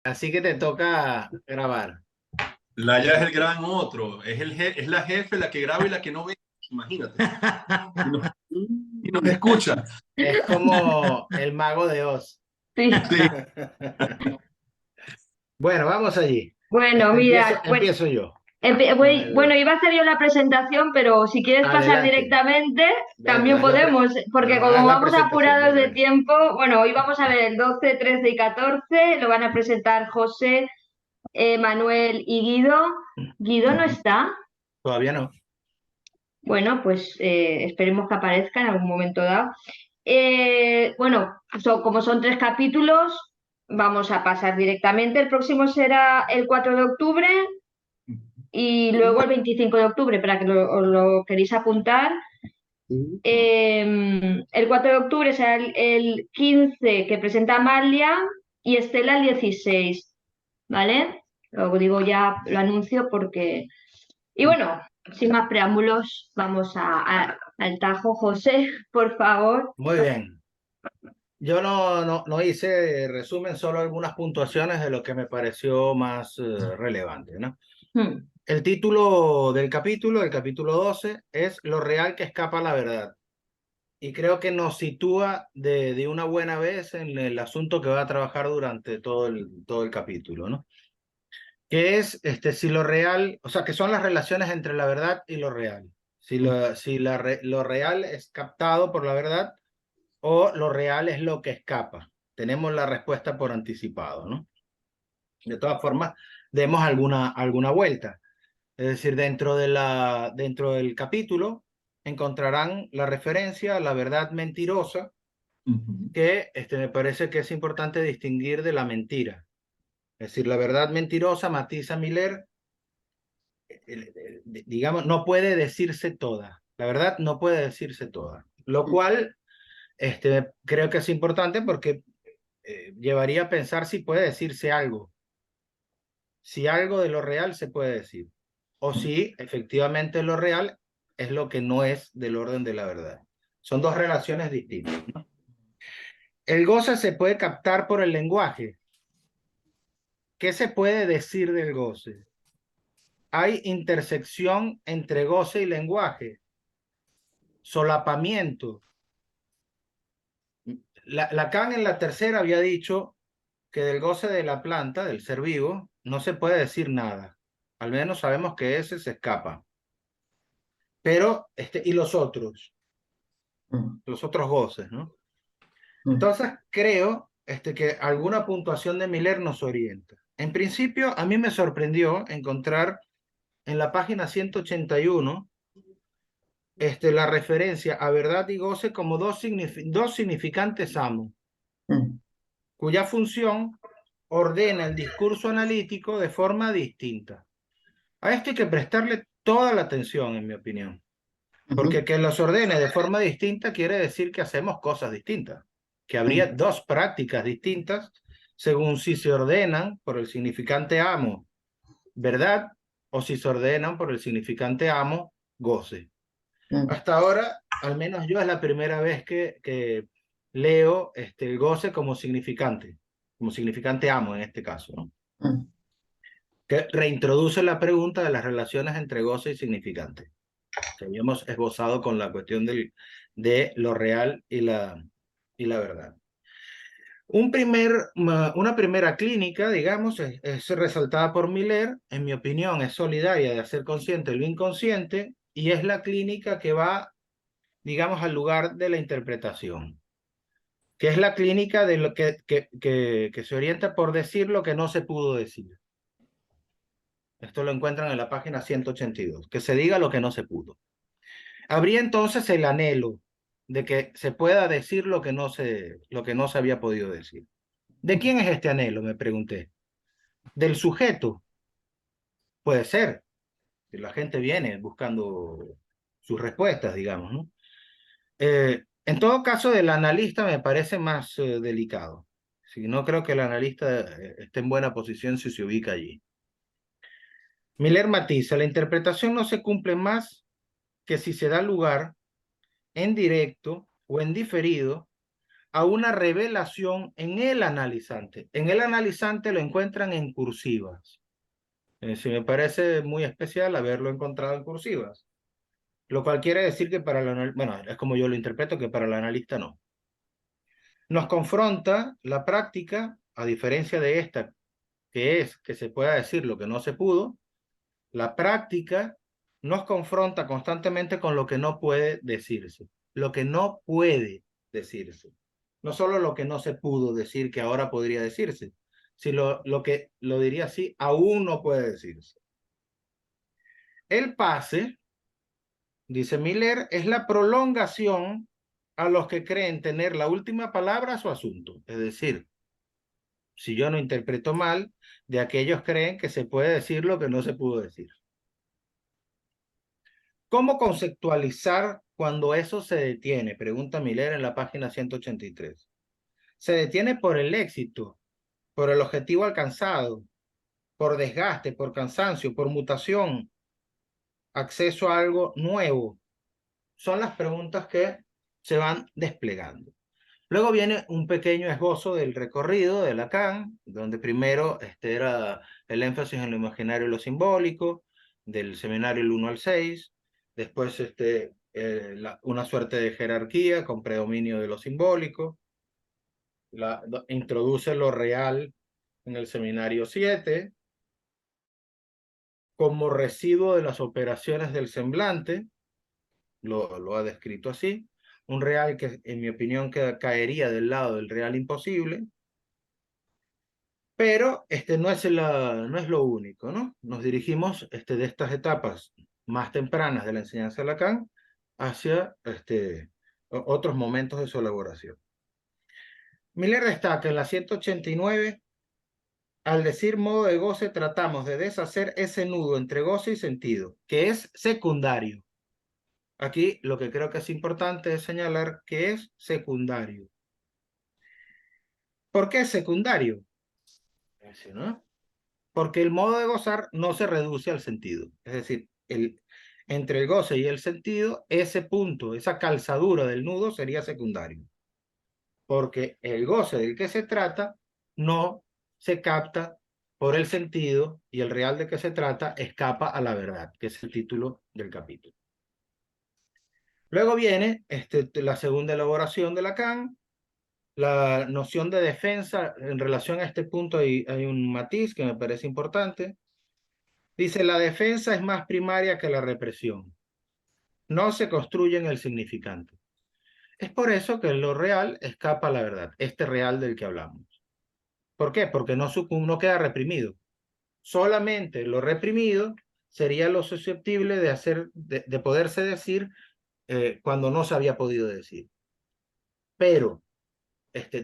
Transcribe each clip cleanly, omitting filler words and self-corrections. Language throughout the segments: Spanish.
Así que te toca grabar. Laia es el gran otro, es la jefe, la que graba y la que no ve, imagínate. Y nos, y nos escucha. Es como el mago de Oz. Sí. Sí, Bueno, vamos allí. Bueno, mira, pues Empiezo yo. bueno, iba a hacer yo la presentación, pero si quieres pasar Adelante. directamente, Venga, también podemos, porque no, haz como la vamos presentación. apurados Venga, de venga. tiempo, bueno, hoy vamos a ver el 12, 13 y 14, lo van a presentar José, Manuel y Guido. Guido no Ujú. está. Todavía no. Bueno, pues esperemos que aparezca en algún momento dado. Bueno, como son 3 capítulos, vamos a pasar directamente. El próximo será el 4 de octubre y luego el 25 de octubre, para que os lo queréis apuntar. El 4 de octubre será el 15 que presenta Amalia y Estela el 16, ¿vale? Lo digo ya, lo anuncio porque... Y bueno, sin más preámbulos, vamos al tajo. José, por favor. Muy bien. Yo no hice resumen, solo algunas puntuaciones de lo que me pareció más relevante, ¿no? Hmm. El título del capítulo, el capítulo 12, es Lo real que escapa a la verdad. Y creo que nos sitúa de una buena vez en el asunto que va a trabajar durante todo el capítulo, ¿no? Que es si lo real, o sea, que son las relaciones entre la verdad y lo real. Si lo real es captado por la verdad o lo real es lo que escapa. Tenemos la respuesta por anticipado, ¿no? De todas formas, demos alguna vuelta. Es decir, dentro del capítulo encontrarán la referencia a la verdad mentirosa, que me parece que es importante distinguir de la mentira. Es decir, la verdad mentirosa, matiza Miller, digamos, no puede decirse toda. La verdad no puede decirse toda. Lo cual creo que es importante porque llevaría a pensar si puede decirse algo. Si algo de lo real se puede decir. O si efectivamente lo real es lo que no es del orden de la verdad. Son dos relaciones distintas, ¿no? El goce se puede captar por el lenguaje. ¿Qué se puede decir del goce? Hay intersección entre goce y lenguaje, solapamiento. Lacan en la tercera había dicho que del goce de la planta, del ser vivo, no se puede decir nada. Al menos sabemos que ese se escapa. Pero, y los otros goces, ¿no? Entonces, creo que alguna puntuación de Miller nos orienta. En principio, a mí me sorprendió encontrar en la página 181 la referencia a verdad y goce como dos significantes amo, cuya función ordena el discurso analítico de forma distinta. A esto hay que prestarle toda la atención, en mi opinión, porque que los ordene de forma distinta quiere decir que hacemos cosas distintas, que habría dos prácticas distintas según si se ordenan por el significante amo, verdad, o si se ordenan por el significante amo, goce. Hasta ahora, al menos yo, es la primera vez que leo el goce como significante amo en este caso, ¿no? Que reintroduce la pregunta de las relaciones entre goce y significante, que habíamos esbozado con la cuestión de lo real y la verdad. Una primera clínica, digamos, es resaltada por Miller, en mi opinión, es solidaria de hacer consciente lo inconsciente y es la clínica que va, digamos, al lugar de la interpretación, que es la clínica de lo que se orienta por decir lo que no se pudo decir. Esto lo encuentran en la página 182, que se diga lo que no se pudo. Habría entonces el anhelo de que se pueda decir lo que no se había podido decir. ¿De quién es este anhelo? Me pregunté. ¿Del sujeto? Puede ser. Que la gente viene buscando sus respuestas, digamos, ¿no? En todo caso, del analista me parece más delicado. Si no creo que el analista esté en buena posición si se ubica allí. Miller matiza, la interpretación no se cumple más que si se da lugar en directo o en diferido a una revelación en el analizante. En el analizante lo encuentran en cursivas. Sí, me parece muy especial haberlo encontrado en cursivas. Lo cual quiere decir que para el bueno, es como yo lo interpreto, que para el analista no. Nos confronta la práctica, a diferencia de esta, que es que se pueda decir lo que no se pudo, la práctica nos confronta constantemente con lo que no puede decirse, lo que no puede decirse. No solo lo que no se pudo decir, que ahora podría decirse, sino lo que lo diría así, aún no puede decirse. El pase, dice Miller, es la prolongación a los que creen tener la última palabra a su asunto. Es decir, si yo no interpreto mal, de aquellos creen que se puede decir lo que no se pudo decir. ¿Cómo conceptualizar cuando eso se detiene? Pregunta Miller en la página 183. Se detiene por el éxito, por el objetivo alcanzado, por desgaste, por cansancio, por mutación, acceso a algo nuevo. Son las preguntas que se van desplegando. Luego viene un pequeño esbozo del recorrido de Lacan, donde primero era el énfasis en lo imaginario y lo simbólico, del seminario el 1 al 6, después una suerte de jerarquía con predominio de lo simbólico, introduce lo real en el seminario 7, como residuo de las operaciones del semblante, lo ha descrito así, un real que en mi opinión caería del lado del real imposible, pero no es lo único, ¿no? Nos dirigimos de estas etapas más tempranas de la enseñanza de Lacan hacia otros momentos de su elaboración. Miller destaca en la 189, al decir modo de goce tratamos de deshacer ese nudo entre goce y sentido, que es secundario. Aquí lo que creo que es importante es señalar que es secundario. ¿Por qué es secundario? ¿No? Porque el modo de gozar no se reduce al sentido. Es decir, entre el goce y el sentido, ese punto, esa calzadura del nudo sería secundario. Porque el goce del que se trata no se capta por el sentido y el real de que se trata escapa a la verdad, que es el título del capítulo. Luego viene la segunda elaboración de Lacan, la noción de defensa. En relación a este punto hay un matiz que me parece importante. Dice, la defensa es más primaria que la represión. No se construye en el significante. Es por eso que lo real escapa a la verdad, este real del que hablamos. ¿Por qué? Porque no queda reprimido. Solamente lo reprimido sería lo susceptible de poderse decir cuando no se había podido decir. Pero,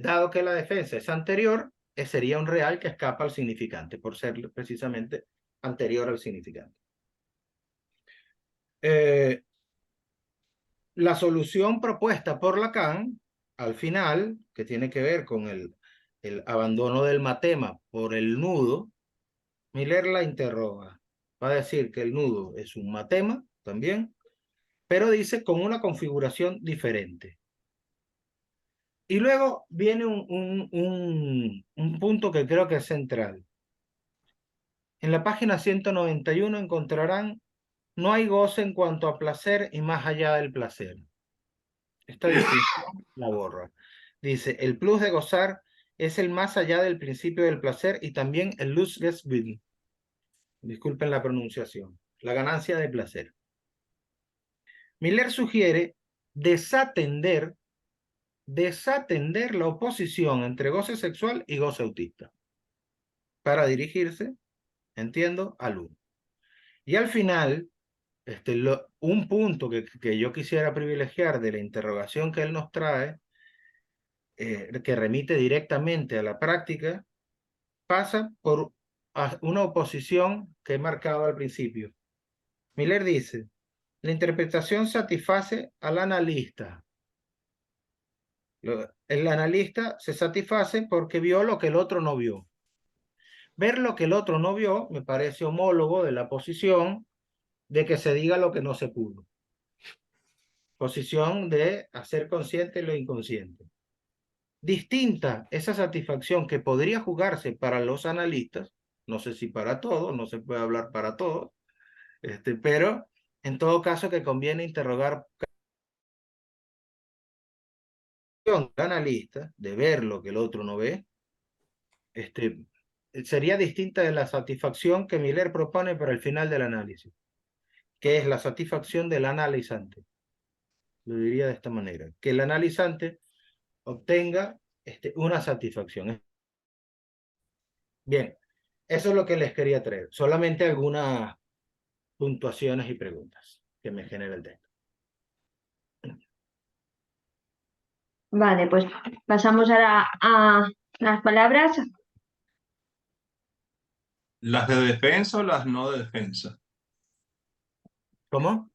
dado que la defensa es anterior, sería un real que escapa al significante, por ser precisamente anterior al significante. La solución propuesta por Lacan, al final, que tiene que ver con el abandono del matema por el nudo, Miller la interroga. Va a decir que el nudo es un matema también, pero dice con una configuración diferente. Y luego viene un punto que creo que es central. En la página 191 encontrarán, no hay goce en cuanto a placer y más allá del placer. Esta distinción la borra. Dice, el plus de gozar es el más allá del principio del placer y también el Lustgewinn. Disculpen la pronunciación. La ganancia de placer. Miller sugiere desatender la oposición entre goce sexual y goce autista para dirigirse, entiendo, al uno. Y al final, un punto que yo quisiera privilegiar de la interrogación que él nos trae, que remite directamente a la práctica, pasa por una oposición que he marcado al principio. Miller dice, la interpretación satisface al analista. El analista se satisface porque vio lo que el otro no vio. Ver lo que el otro no vio me parece homólogo de la posición de que se diga lo que no se pudo. Posición de hacer consciente lo inconsciente. distinta esa satisfacción que podría jugarse para los analistas, no sé si para todos, no se puede hablar para todos, pero en todo caso que conviene interrogar al analista de ver lo que el otro no ve, sería distinta de la satisfacción que Miller propone para el final del análisis, que es la satisfacción del analizante. Lo diría de esta manera, que el analizante obtenga una satisfacción. Bien, eso es lo que les quería traer. Solamente algunas puntuaciones y preguntas que me genera el texto. Vale, pues pasamos ahora a las palabras. ¿Las de defensa o las no de defensa? ¿Cómo?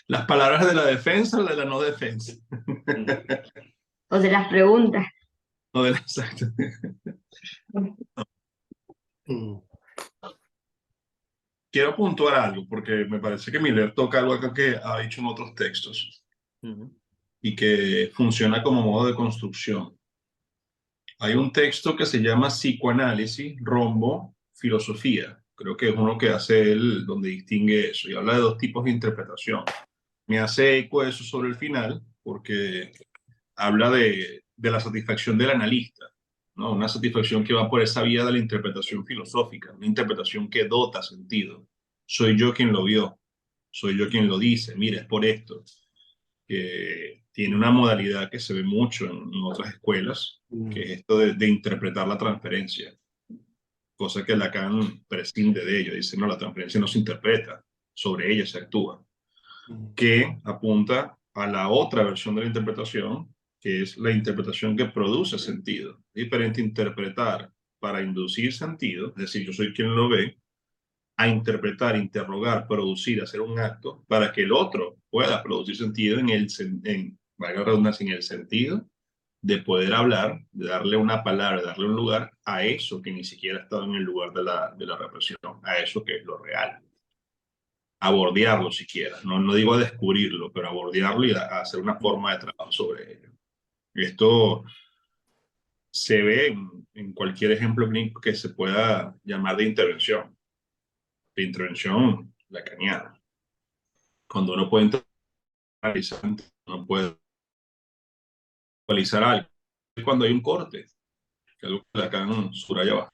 ¿Las palabras de la defensa o de la no defensa? O de las preguntas. No de la exacta. Quiero puntuar algo, porque me parece que Miller toca algo acá que ha dicho en otros textos y que funciona como modo de construcción. Hay un texto que se llama Psicoanálisis, Rombo, Filosofía. Creo que es uno que hace él donde distingue eso y habla de dos tipos de interpretación. Me hace eco eso sobre el final porque habla de la satisfacción del analista, ¿no? Una satisfacción que va por esa vía de la interpretación filosófica, una interpretación que dota sentido. Soy yo quien lo vio, soy yo quien lo dice, mira, es por esto. Que tiene una modalidad que se ve mucho en otras escuelas, que es esto de interpretar la transferencia, cosa que Lacan prescinde de ello. Dice, no, la transferencia no se interpreta, sobre ella se actúa, que apunta a la otra versión de la interpretación, que es la interpretación que produce sentido. Es diferente interpretar para inducir sentido, es decir, yo soy quien lo ve, a interpretar, interrogar, producir, hacer un acto para que el otro pueda producir sentido valga la redundancia, en el sentido de poder hablar, de darle una palabra, de darle un lugar a eso que ni siquiera ha estado en el lugar de la represión, a eso que es lo real. A bordearlo siquiera, no digo a descubrirlo, pero a bordearlo y a hacer una forma de trabajo sobre ello. Esto se ve en cualquier ejemplo clínico que se pueda llamar de intervención lacaniana. Cuando uno puede analizar, uno puede analizar algo. Es cuando hay un corte, que es algo que Lacan subraya abajo.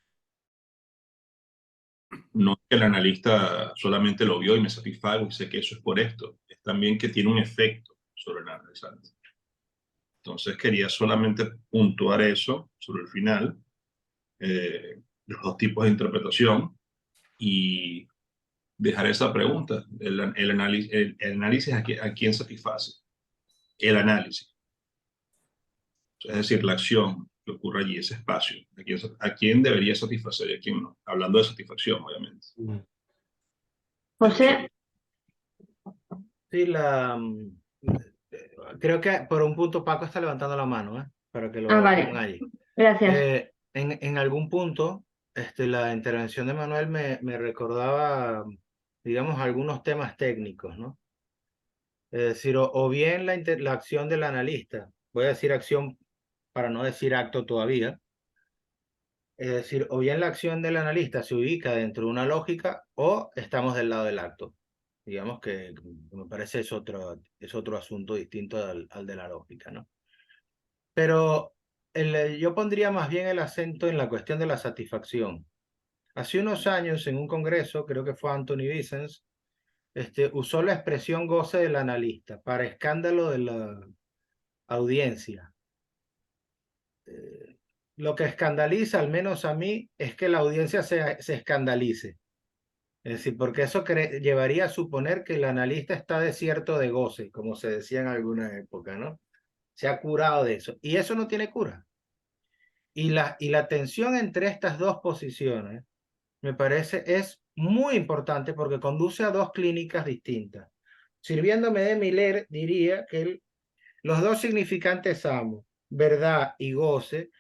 No es que el analista solamente lo vio y me satisfago y sé que eso es por esto, es también que tiene un efecto sobre el analizante. Entonces quería solamente puntuar eso sobre el final, los dos tipos de interpretación y dejar esa pregunta, el análisis a quién satisface, el análisis. Es decir, la acción que ocurre allí, ese espacio, a quién debería satisfacer y a quién no. Hablando de satisfacción, obviamente. José, Sí, creo que por un punto Paco está levantando la mano, para que lo ponga vale, allí. gracias. En algún punto, la intervención de Manuel me recordaba, digamos, algunos temas técnicos, ¿no? Es decir, o bien la acción del analista, voy a decir acción para no decir acto todavía, es decir, o bien la acción del analista se ubica dentro de una lógica o estamos del lado del acto. Digamos que me parece es otro asunto distinto al de la lógica, ¿no? Pero yo pondría más bien el acento en la cuestión de la satisfacción. Hace unos años en un congreso, creo que fue Anthony Vicens, usó la expresión goce del analista para escándalo de la audiencia. Lo que escandaliza, al menos a mí, es que la audiencia se escandalice. Es decir, porque eso llevaría a suponer que el analista está desierto de goce, como se decía en alguna época, ¿no? Se ha curado de eso. Y eso no tiene cura. Y la tensión entre estas dos posiciones, me parece, es muy importante porque conduce a dos clínicas distintas. Sirviéndome de Miller, diría que los dos significantes amo, verdad y goce,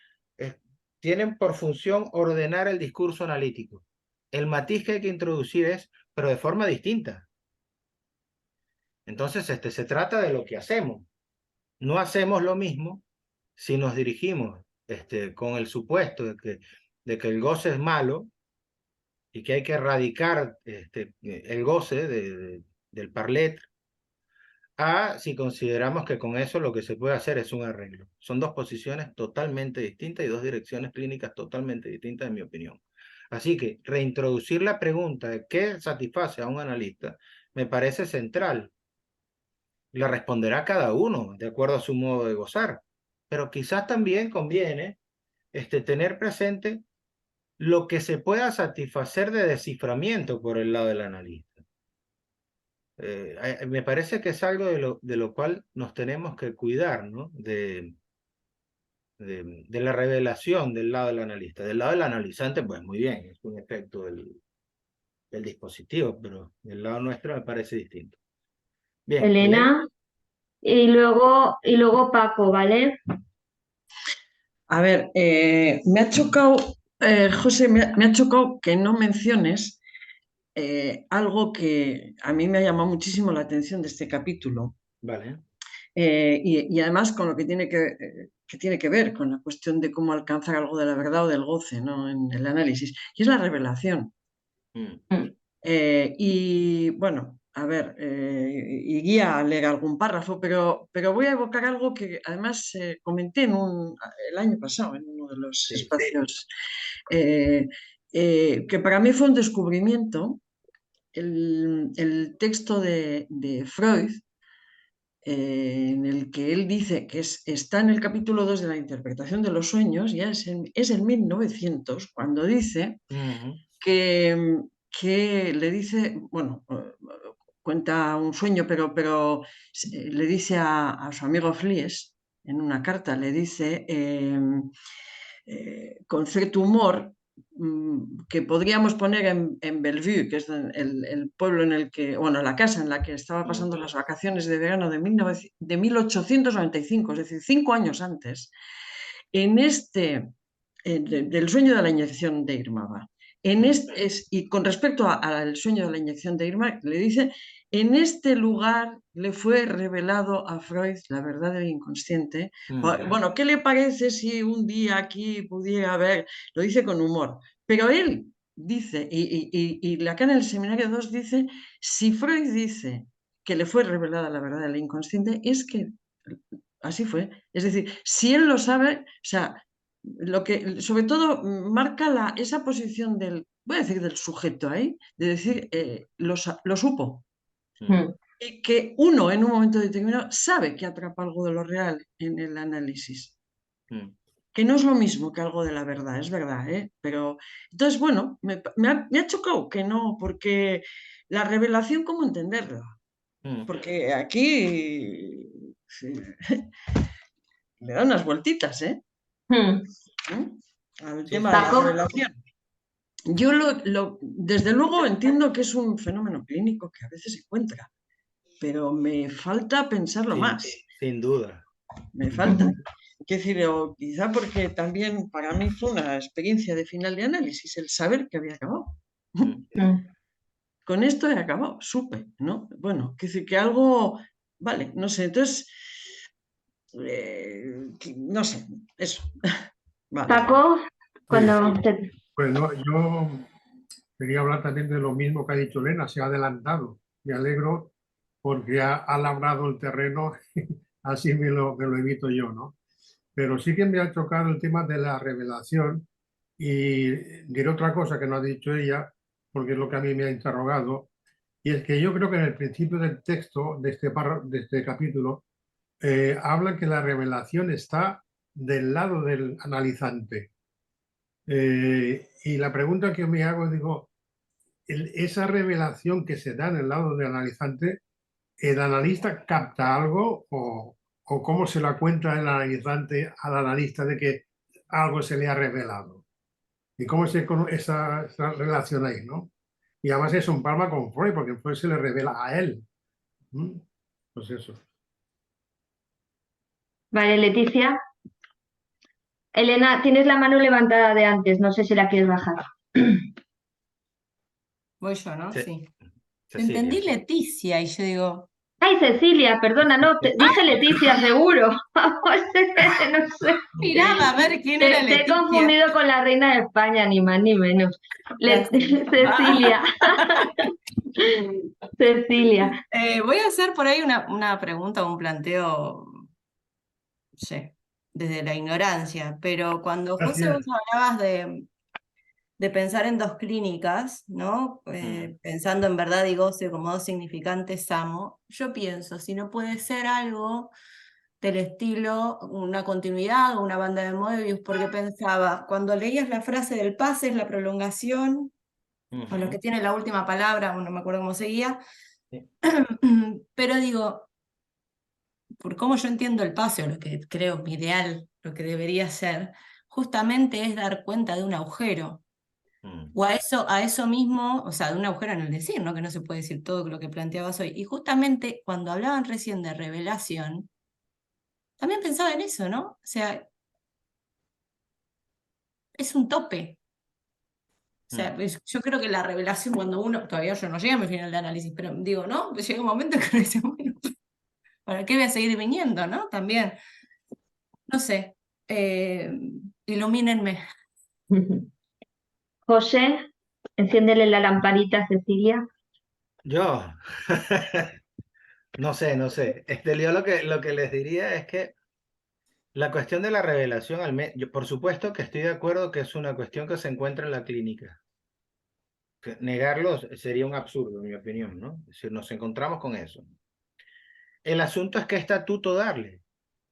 tienen por función ordenar el discurso analítico. El matiz que hay que introducir es, pero de forma distinta. Entonces, se trata de lo que hacemos. No hacemos lo mismo si nos dirigimos con el supuesto de que el goce es malo y que hay que erradicar el goce del parlet, a si consideramos que con eso lo que se puede hacer es un arreglo. Son dos posiciones totalmente distintas y dos direcciones clínicas totalmente distintas, en mi opinión. Así que reintroducir la pregunta de qué satisface a un analista me parece central. La responderá cada uno de acuerdo a su modo de gozar, pero quizás también conviene tener presente lo que se pueda satisfacer de desciframiento por el lado del analista. Me parece que es algo de lo cual nos tenemos que cuidar, ¿no? De la revelación del lado del analista. Del lado del analizante, pues muy bien, es un efecto del dispositivo, pero del lado nuestro me parece distinto. Bien, Elena, y luego Paco, ¿vale? A ver, me ha chocado, José, me ha chocado que no menciones algo que a mí me ha llamado muchísimo la atención de este capítulo. Vale. Y además con lo que tiene que ver con la cuestión de cómo alcanzar algo de la verdad o del goce, ¿no? En el análisis, y es la revelación. Y bueno, a ver, y guía a leer algún párrafo, pero voy a evocar algo que además comenté el año pasado en uno de los espacios, que para mí fue un descubrimiento, el texto de Freud, en el que él dice que está en el capítulo 2 de la interpretación de los sueños, ya es en 1900, cuando dice que le dice, bueno, cuenta un sueño, pero le dice a su amigo Flies, en una carta, le dice, con cierto humor, que podríamos poner en Bellevue, que es el pueblo en el que, bueno, la casa en la que estaba pasando las vacaciones de verano de 1895, es decir, 5 años antes, en del sueño de la inyección de Irma. Y con respecto al sueño de la inyección de Irma, le dice, en este lugar le fue revelado a Freud la verdad del inconsciente. Bueno, ¿qué le parece si un día aquí pudiera haber? Lo dice con humor, pero él dice, y Lacan en el seminario 2 dice, si Freud dice que le fue revelada la verdad del inconsciente, es que así fue. Es decir, si él lo sabe, o sea, lo que sobre todo marca esa posición voy a decir del sujeto ahí, de decir, lo supo. Y que uno en un momento determinado sabe que atrapa algo de lo real en el análisis. Que no es lo mismo que algo de la verdad, es verdad, ¿eh? Pero entonces, bueno, me ha chocado que no, porque la revelación, ¿cómo entenderla? Porque aquí sí, le da unas vueltitas, ¿eh? Al tema de la revelación. Yo desde luego entiendo que es un fenómeno clínico que a veces se encuentra, pero me falta pensarlo más. Sin duda. Me falta. Quiero decir, o quizá porque también para mí fue una experiencia de final de análisis, el saber que había acabado. Con esto he acabado, supe, ¿no? Bueno, quiero decir que algo, vale, no sé, entonces, no sé, eso. Vale. Paco, cuando Bueno, yo quería hablar también de lo mismo que ha dicho Elena, se ha adelantado. Me alegro porque ha labrado el terreno, así me lo evito yo, ¿no? Pero sí que me ha chocado el tema de la revelación y diré otra cosa que no ha dicho ella, porque es lo que a mí me ha interrogado, y es que yo creo que en el principio del texto de este capítulo habla que la revelación está del lado del analizante. Y la pregunta que me hago, digo, esa revelación que se da en el lado del analizante, ¿el analista capta algo o cómo se la cuenta el analizante al analista de que algo se le ha revelado? ¿Y cómo es esa relación ahí, no? Y además es un palma con Freud, porque Freud se le revela a él. Pues eso. Vale, Leticia. Elena, tienes la mano levantada de antes, no sé si la quieres bajar. Voy yo, ¿no? Sí. Cecilia. Entendí Leticia y yo digo, Ay, Cecilia, perdona, no, dije Leticia, seguro. No sé. Miraba a ver quién era Te he Leticia. confundido con la reina de España, ni más ni menos. Ya sé. Cecilia. Cecilia. Voy a hacer por ahí una pregunta, un planteo, no sé, desde la ignorancia, pero cuando José vos Gracias. hablabas de pensar en dos clínicas, ¿no? Pensando en verdad y goce como dos significantes amo, yo pienso, si no puede ser algo del estilo, una continuidad o una banda de Moebius, porque pensaba, cuando leías la frase del pase es la prolongación, o lo que tiene la última palabra, no me acuerdo cómo seguía, Sí. pero digo, por cómo yo entiendo el pase, o lo que creo mi ideal, lo que debería ser, justamente es dar cuenta de un agujero. O a eso mismo, o sea, de un agujero en el decir, ¿no? Que no se puede decir todo lo que planteabas hoy. Y justamente cuando hablaban recién de revelación, también pensaba en eso, ¿no? O sea, es un tope. O sea, yo creo que la revelación, cuando uno, todavía yo no llegué a mi final de análisis, pero digo, ¿no? Pues llega un momento que uno dice, bueno, ¿para qué voy a seguir viniendo, no? También, no sé, ilumínenme. José, enciéndele la lamparita a Cecilia. Yo, no sé. Yo lo que les diría es que la cuestión de la revelación, yo, por supuesto que estoy de acuerdo que es una cuestión que se encuentra en la clínica. Que negarlo sería un absurdo, en mi opinión, ¿no? Es decir, nos encontramos con eso. El asunto es qué estatuto darle.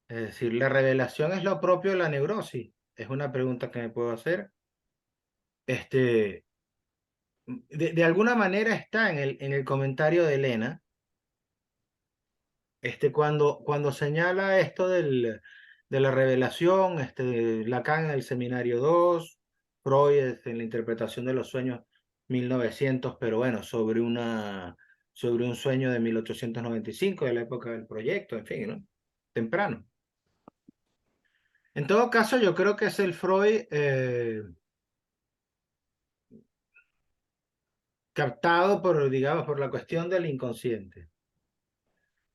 Es decir, la revelación es lo propio de la neurosis. Es una pregunta que me puedo hacer. Este, de alguna manera está en el comentario de Elena, cuando señala esto de la revelación, Lacan en el Seminario 2, Freud en la interpretación de los sueños 1900, pero bueno, sobre un sueño de 1895, de la época del proyecto, en fin, ¿no? Temprano. En todo caso, yo creo que es el Freud captado por, digamos, por la cuestión del inconsciente.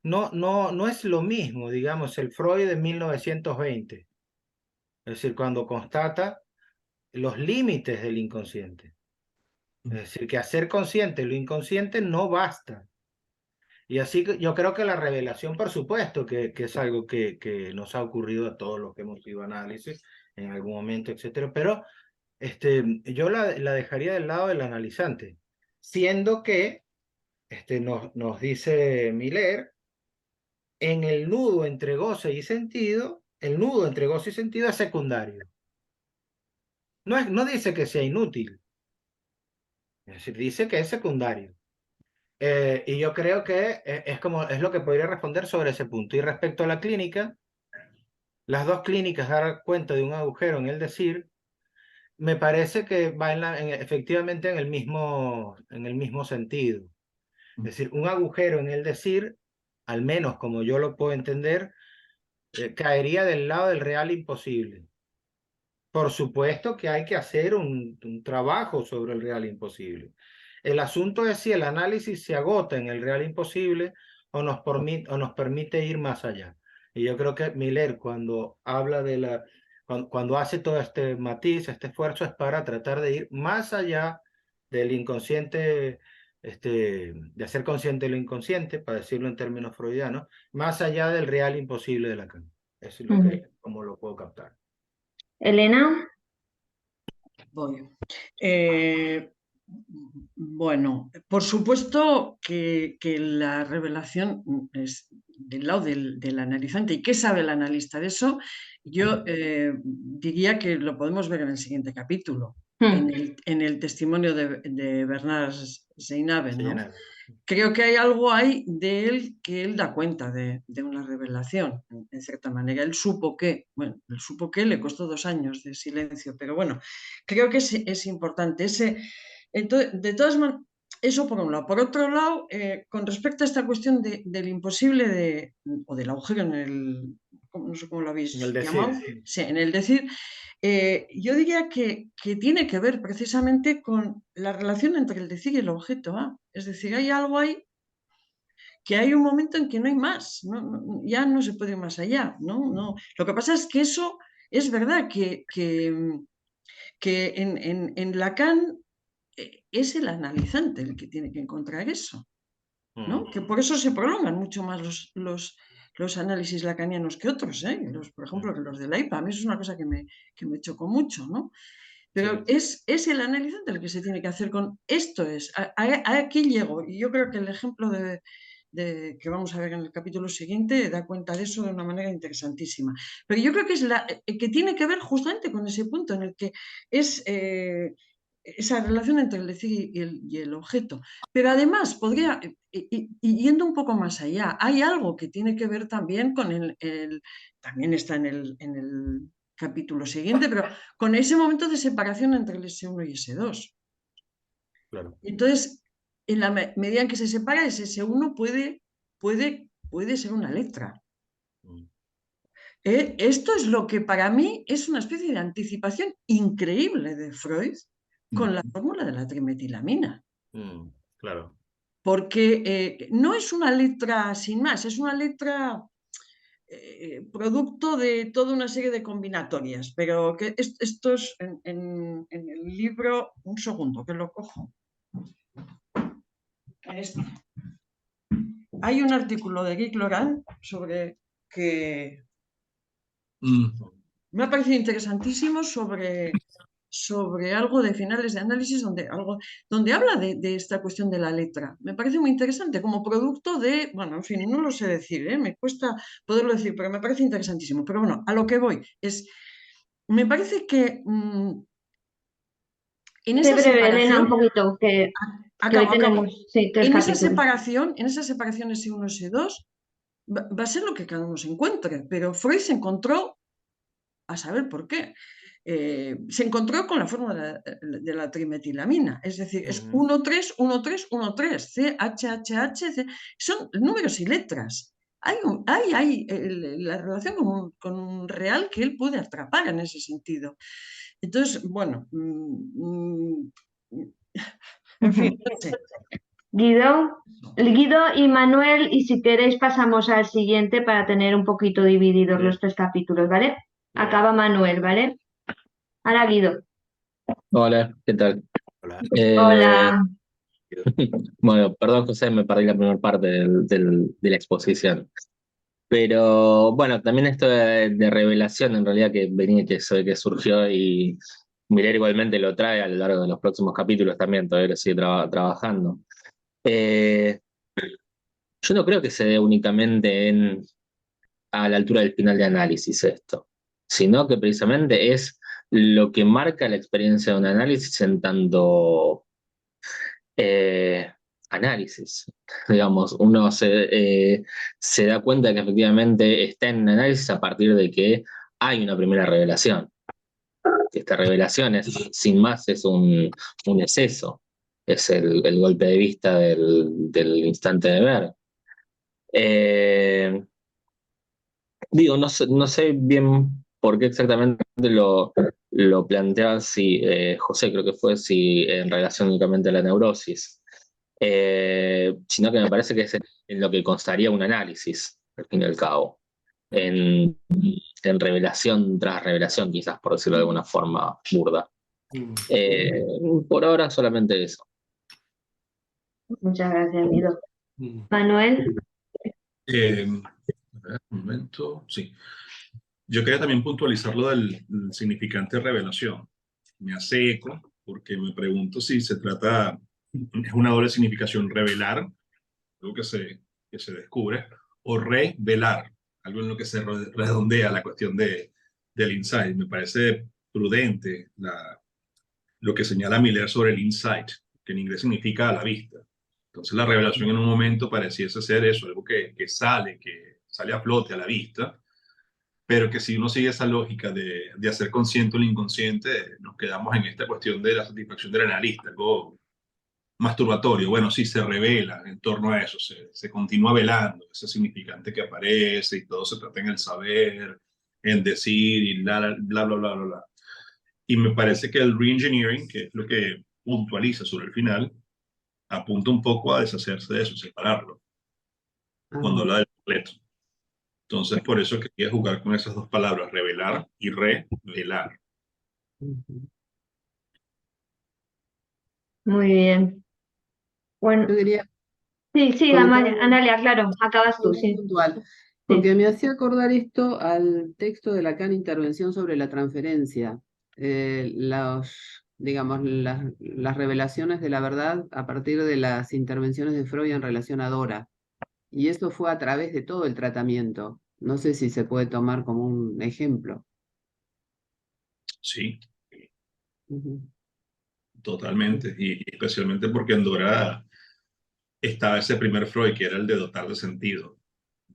No es lo mismo, digamos, el Freud de 1920, es decir, cuando constata los límites del inconsciente. Es decir, que hacer consciente lo inconsciente no basta. Y así que yo creo que la revelación, por supuesto, que es algo que nos ha ocurrido a todos los que hemos ido a análisis en algún momento, etcétera, pero yo la dejaría del lado del analizante, siendo que nos dice Miller, en el nudo entre goce y sentido, el nudo entre goce y sentido es secundario. No dice que sea inútil, es decir, dice que es secundario. Y yo creo que es lo que podría responder sobre ese punto. Y respecto a la clínica, las dos clínicas dar cuenta de un agujero en el decir, me parece que va efectivamente en el mismo sentido. Es decir, un agujero en el decir, al menos como yo lo puedo entender, caería del lado del real imposible. Por supuesto que hay que hacer un trabajo sobre el real imposible. El asunto es si el análisis se agota en el real imposible o nos permite ir más allá. Y yo creo que Miller, cuando habla cuando hace todo este matiz, este esfuerzo, es para tratar de ir más allá del inconsciente, de hacer consciente lo inconsciente, para decirlo en términos freudianos, más allá del real imposible de Lacan. Eso es como lo puedo captar. Elena. Voy. Bueno, por supuesto que la revelación es del lado del analizante. ¿Y qué sabe el analista de eso? Yo diría que lo podemos ver en el siguiente capítulo, en el testimonio de Bernard Seinaven, ¿no? Creo que hay algo ahí de él que él da cuenta de una revelación, en cierta manera. Él supo que le costó 2 años de silencio, pero bueno, creo que es importante. Entonces, de todas maneras, eso por un lado. Por otro lado, con respecto a esta cuestión del imposible o del agujero en el, no sé cómo lo habéis llamado, sí, en el decir, yo diría que tiene que ver precisamente con la relación entre el decir y el objeto. Es decir, hay algo ahí que hay un momento en que no hay más, ya no se puede ir más allá, ¿no? Lo que pasa es que eso es verdad que en Lacan es el analizante el que tiene que encontrar eso, ¿no? Que por eso se prolongan mucho más los análisis lacanianos que otros, ¿eh? Por ejemplo, que los de la IPA. A mí eso es una cosa que me chocó mucho, ¿no? Pero es el analizante el que se tiene que hacer con esto aquí llego. Y yo creo que el ejemplo que vamos a ver en el capítulo siguiente da cuenta de eso de una manera interesantísima. Pero yo creo que es que tiene que ver justamente con ese punto en el que es esa relación entre el decir y el objeto. Pero además podría, y yendo un poco más allá, hay algo que tiene que ver también con también está en el capítulo siguiente, pero con ese momento de separación entre el S1 y S2. Claro. Entonces, en la medida en que se separa, ese S1 puede ser una letra. Esto es lo que para mí es una especie de anticipación increíble de Freud con la fórmula de la trimetilamina. Claro. Porque no es una letra sin más, es una letra producto de toda una serie de combinatorias, pero que esto es en el libro, un segundo que lo cojo. Hay un artículo de Guy Laurent sobre que me ha parecido interesantísimo sobre algo de finales de análisis donde habla de esta cuestión de la letra. Me parece muy interesante como producto de, bueno, en fin, no lo sé decir, me cuesta poderlo decir, pero me parece interesantísimo. Pero bueno, a lo que voy me parece que en esa breve, Elena, un separación, poquito, que hoy tenemos 3 capítulos. En esa separación S1, S2, va a ser lo que cada uno se encuentre, pero Freud se encontró, a saber por qué, se encontró con la fórmula de la trimetilamina, es decir, es 1, 3, 1, 3, 1, 3, C, H, H, H, C, son números y letras. Hay la relación con un real que él puede atrapar en ese sentido. Entonces, bueno, en fin, no sé. Guido y Manuel, y si queréis pasamos al siguiente para tener un poquito divididos los 3 capítulos, ¿vale? Acaba Manuel, ¿vale? Ahora Guido. Hola, ¿qué tal? Hola. Hola. Bueno, perdón, José, me perdí la primera parte de la exposición. Pero bueno, también esto de revelación, en realidad, que surgió y Miller igualmente lo trae a lo largo de los próximos capítulos también, todavía lo sigue trabajando. Yo no creo que se dé únicamente a la altura del final de análisis esto, sino que precisamente es lo que marca la experiencia de un análisis en tanto análisis. Digamos, uno se da cuenta que efectivamente está en un análisis a partir de que hay una primera revelación. Esta revelación sin más, es un exceso, es el golpe de vista del instante de ver. Digo, no sé bien por qué exactamente lo planteaba, si José creo que fue, si en relación únicamente a la neurosis, sino que me parece que es en lo que constaría un análisis, al fin y al cabo, en revelación tras revelación, quizás por decirlo de alguna forma burda. Por ahora solamente eso. Muchas gracias, Guido. Manuel. A ver, un momento, sí. Yo quería también puntualizar lo del significante revelación. Me hace eco porque me pregunto si se trata, es una doble significación, revelar, algo que se descubre, o revelar, algo en lo que se redondea la cuestión del insight. Me parece prudente lo que señala Miller sobre el insight, que en inglés significa a la vista. Entonces la revelación en un momento pareciese ser eso, algo que sale a flote a la vista, pero que si uno sigue esa lógica de hacer consciente o inconsciente, nos quedamos en esta cuestión de la satisfacción del analista, algo masturbatorio. Bueno, sí, se revela en torno a eso, se continúa velando, ese significante que aparece y todo se trata en el saber, en decir y bla, bla, bla, bla, bla, bla. Y me parece que el reengineering, que es lo que puntualiza sobre el final, apunta un poco a deshacerse de eso, separarlo. cuando habla del completo. Entonces, por eso quería jugar con esas dos palabras, revelar y revelar. Muy bien. Bueno, Yo diría, sí, comentar Analia, claro, acabas tú, algo sí. puntual, Sí. porque me hacía acordar esto al texto de Lacan, Intervención sobre la transferencia. Digamos, las revelaciones de la verdad a partir de las intervenciones de Freud en relación a Dora. Y eso fue a través de todo el tratamiento. No sé si se puede tomar como un ejemplo. Sí, Ujú. totalmente. Y especialmente porque en Dora estaba ese primer Freud, que era el de dotar de sentido.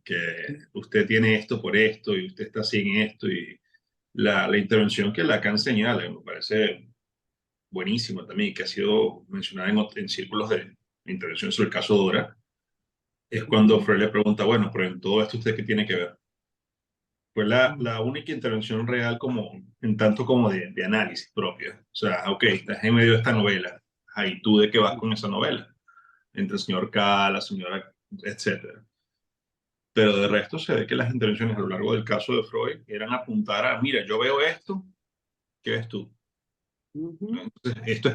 Que usted tiene esto por esto y usted está así en esto. Y la intervención que Lacan señala, me parece buenísima también, que ha sido mencionada en círculos de intervención sobre el caso Dora, es cuando Freud le pregunta, bueno, pero en todo esto usted qué tiene que ver. Fue la única intervención real como, en tanto como de análisis propia. O sea, ok, estás en medio de esta novela. Ahí tú de qué vas con esa novela. Entre el señor K, la señora, etcétera. Pero de resto se ve que las intervenciones a lo largo del caso de Freud eran apuntar a, mira, yo veo esto, ¿qué ves tú? Ujú. Entonces, esto es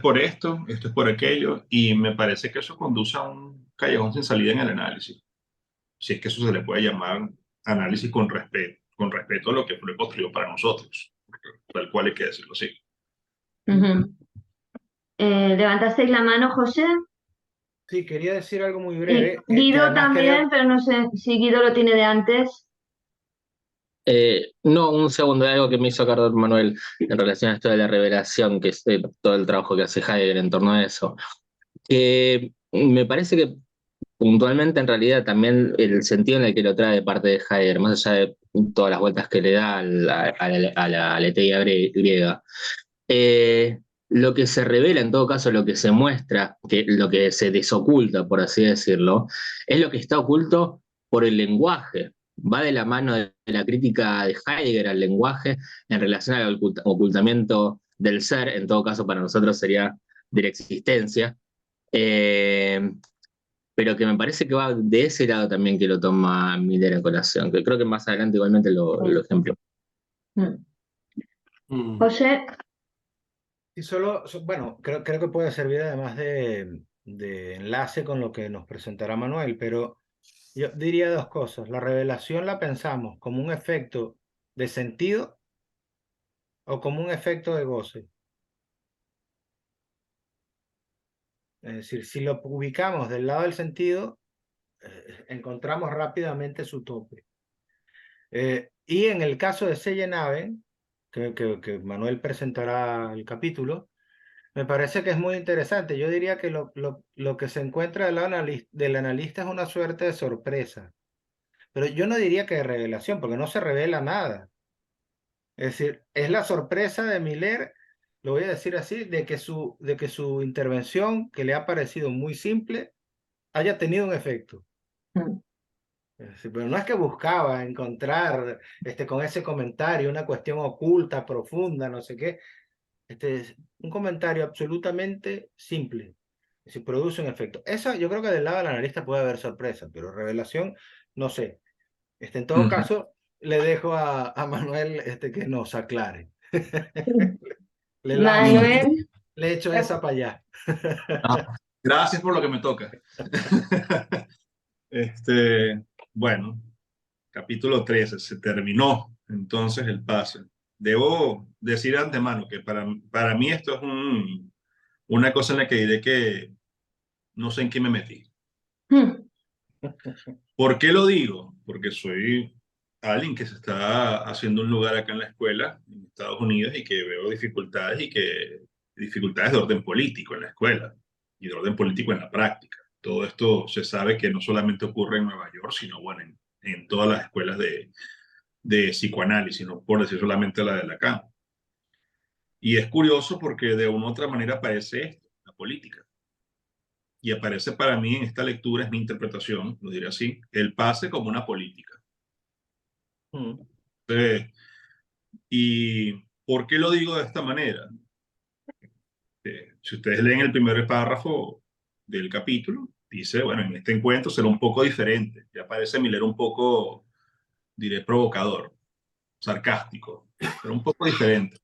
por aquello, y me parece que eso conduce a un callejón sin salida en el análisis. Si es que eso se le puede llamar análisis con respeto a lo que Freud construyó para nosotros, tal cual hay que decirlo así. Ujú. ¿Levantasteis la mano, José? Sí, quería decir algo muy Y breve, que Guido además también, creo, pero no sé si Guido lo tiene de antes. No, un segundo, hay algo que me hizo acordar Manuel en relación a esto de la revelación, que es todo el trabajo que hace Heidegger en torno a eso. Que me parece que puntualmente en realidad también el sentido en el que lo trae de parte de Heidegger, más allá de todas las vueltas que le da a la aletheia griega, lo que se revela, en todo caso, lo que se muestra, que lo que se desoculta, por así decirlo, es lo que está oculto por el lenguaje. Va de la mano de la crítica de Heidegger al lenguaje en relación al ocultamiento del ser, en todo caso para nosotros sería de la existencia, eh, pero que me parece que va de ese lado también que lo toma Miller en colación, que creo que más adelante igualmente lo ejemplo. José, y solo, bueno, creo que puede servir además de enlace con lo que nos presentará Manuel, pero yo diría dos cosas. La revelación la pensamos como un efecto de sentido o como un efecto de goce. Es decir, si lo ubicamos del lado del sentido, encontramos rápidamente su tope. Y en el caso de Sellenaven, que Manuel presentará el capítulo, me parece que es muy interesante. Yo diría que lo que se encuentra del analista es una suerte de sorpresa, pero yo no diría que de revelación, porque no se revela nada. Es decir, es la sorpresa de Miller, lo voy a decir así, de que su intervención, que le ha parecido muy simple, haya tenido un efecto. Pero no es que buscaba encontrar con ese comentario una cuestión oculta, profunda, no sé qué. Es un comentario absolutamente simple. Si produce un efecto. Eso yo creo que del lado del analista puede haber sorpresa, pero revelación, no sé. En todo caso, le dejo a Manuel que nos aclare. Le lanzo, Manuel, le echo esa para allá. Gracias por lo que me toca. Bueno, capítulo 13, se terminó entonces el pase. Debo decir de antemano que para mí esto es una cosa en la que diré que no sé en qué me metí. ¿Por qué lo digo? Porque soy alguien que se está haciendo un lugar acá en la escuela, en Estados Unidos, y que veo dificultades dificultades de orden político en la escuela y de orden político en la práctica. Todo esto se sabe que no solamente ocurre en Nueva York, sino bueno, en todas las escuelas de psicoanálisis, no por decir solamente la de Lacan. Y es curioso porque de una u otra manera aparece esto, la política. Y aparece para mí en esta lectura, es mi interpretación, lo diré así, el pase como una política. ¿Y por qué lo digo de esta manera? Si ustedes leen el primer párrafo del capítulo, Dice, bueno, en este encuentro será un poco diferente. Ya parece Miller un poco, diré, provocador, sarcástico, pero un poco diferente.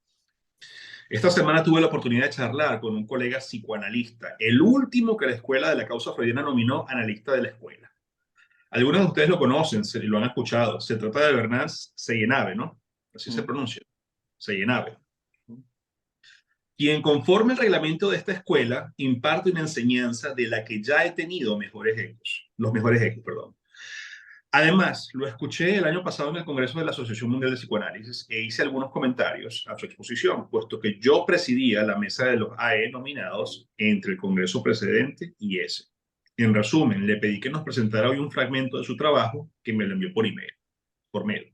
Esta semana tuve la oportunidad de charlar con un colega psicoanalista, el último que la escuela de la causa freudiana nominó analista de la escuela. Algunos de ustedes lo conocen, lo han escuchado. Se trata de Bernard Seijenave, ¿no? Así se pronuncia. Seijenave. Quien conforme el reglamento de esta escuela imparte una enseñanza de la que ya he tenido los mejores ecos, perdón. Además, lo escuché el año pasado en el Congreso de la Asociación Mundial de Psicoanálisis e hice algunos comentarios a su exposición, puesto que yo presidía la mesa de los AE nominados entre el Congreso precedente y ese. En resumen, le pedí que nos presentara hoy un fragmento de su trabajo que me lo envió por email, por mail.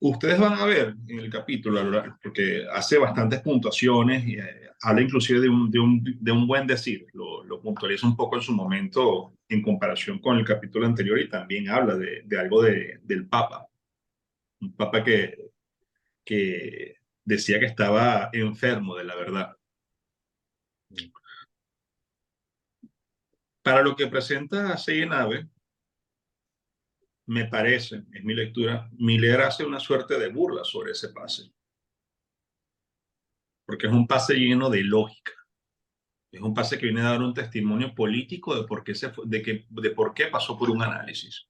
Ustedes van a ver en el capítulo, porque hace bastantes puntuaciones y habla inclusive de un buen decir, lo puntualiza un poco en su momento en comparación con el capítulo anterior y también habla de algo del Papa. Un Papa que decía que estaba enfermo de la verdad. Para lo que presenta Seijenave, me parece, es mi lectura, Miller hace una suerte de burla sobre ese pase. Porque es un pase lleno de lógica. Es un pase que viene a dar un testimonio político de por qué, de por qué pasó por un análisis.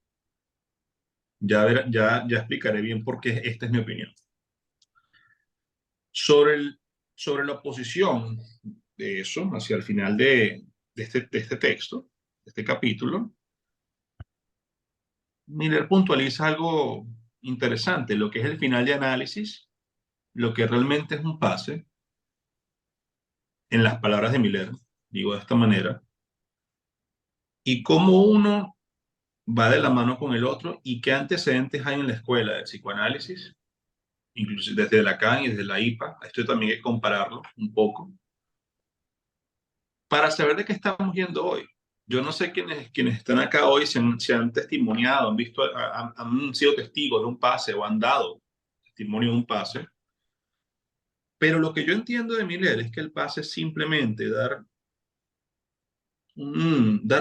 Ya explicaré bien por qué esta es mi opinión. Sobre la oposición de eso, hacia el final de este texto, de este capítulo, Miller puntualiza algo interesante, lo que es el final de análisis, lo que realmente es un pase, en las palabras de Miller, digo de esta manera, y cómo uno va de la mano con el otro y qué antecedentes hay en la escuela de psicoanálisis, incluso desde Lacan y desde la IPA. Esto también hay que compararlo un poco para saber de qué estamos viendo hoy. Yo no sé quienes están acá hoy se han testimoniado, han visto, han sido testigos de un pase o han dado testimonio de un pase. Pero lo que yo entiendo de Miller es que el pase es simplemente dar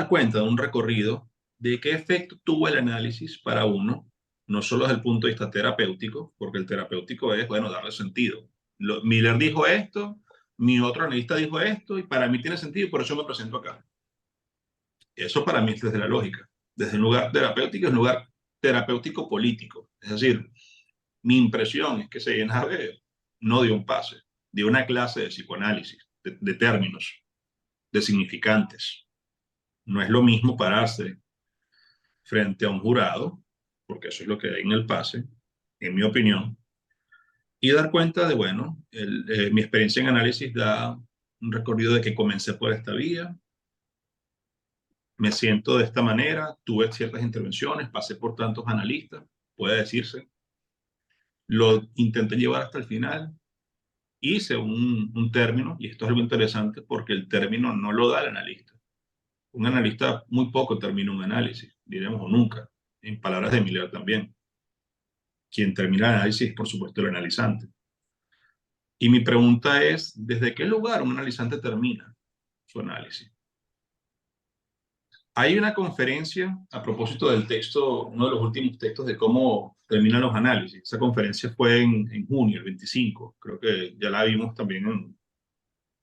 cuenta de un recorrido de qué efecto tuvo el análisis para uno, no solo desde el punto de vista terapéutico, porque el terapéutico es, bueno, darle sentido. Miller dijo esto, mi otro analista dijo esto, y para mí tiene sentido y por eso me presento acá. Eso para mí es desde la lógica. Desde un lugar terapéutico es un lugar terapéutico político. Es decir, mi impresión es que Seijenave no dio un pase, dio una clase de psicoanálisis, de términos, de significantes. No es lo mismo pararse frente a un jurado, porque eso es lo que hay en el pase, en mi opinión, y dar cuenta de, bueno, mi experiencia en análisis da un recorrido de que comencé por esta vía, me siento de esta manera, tuve ciertas intervenciones, pasé por tantos analistas, puede decirse, lo intenté llevar hasta el final, hice un término, y esto es algo interesante porque el término no lo da el analista. Un analista muy poco termina un análisis, diremos, o nunca, en palabras de Miller también. Quien termina el análisis es, por supuesto, el analizante. Y mi pregunta es, ¿desde qué lugar un analizante termina su análisis? Hay una conferencia a propósito del texto, uno de los últimos textos de cómo terminan los análisis. Esa conferencia fue en junio, el 25. Creo que ya la vimos también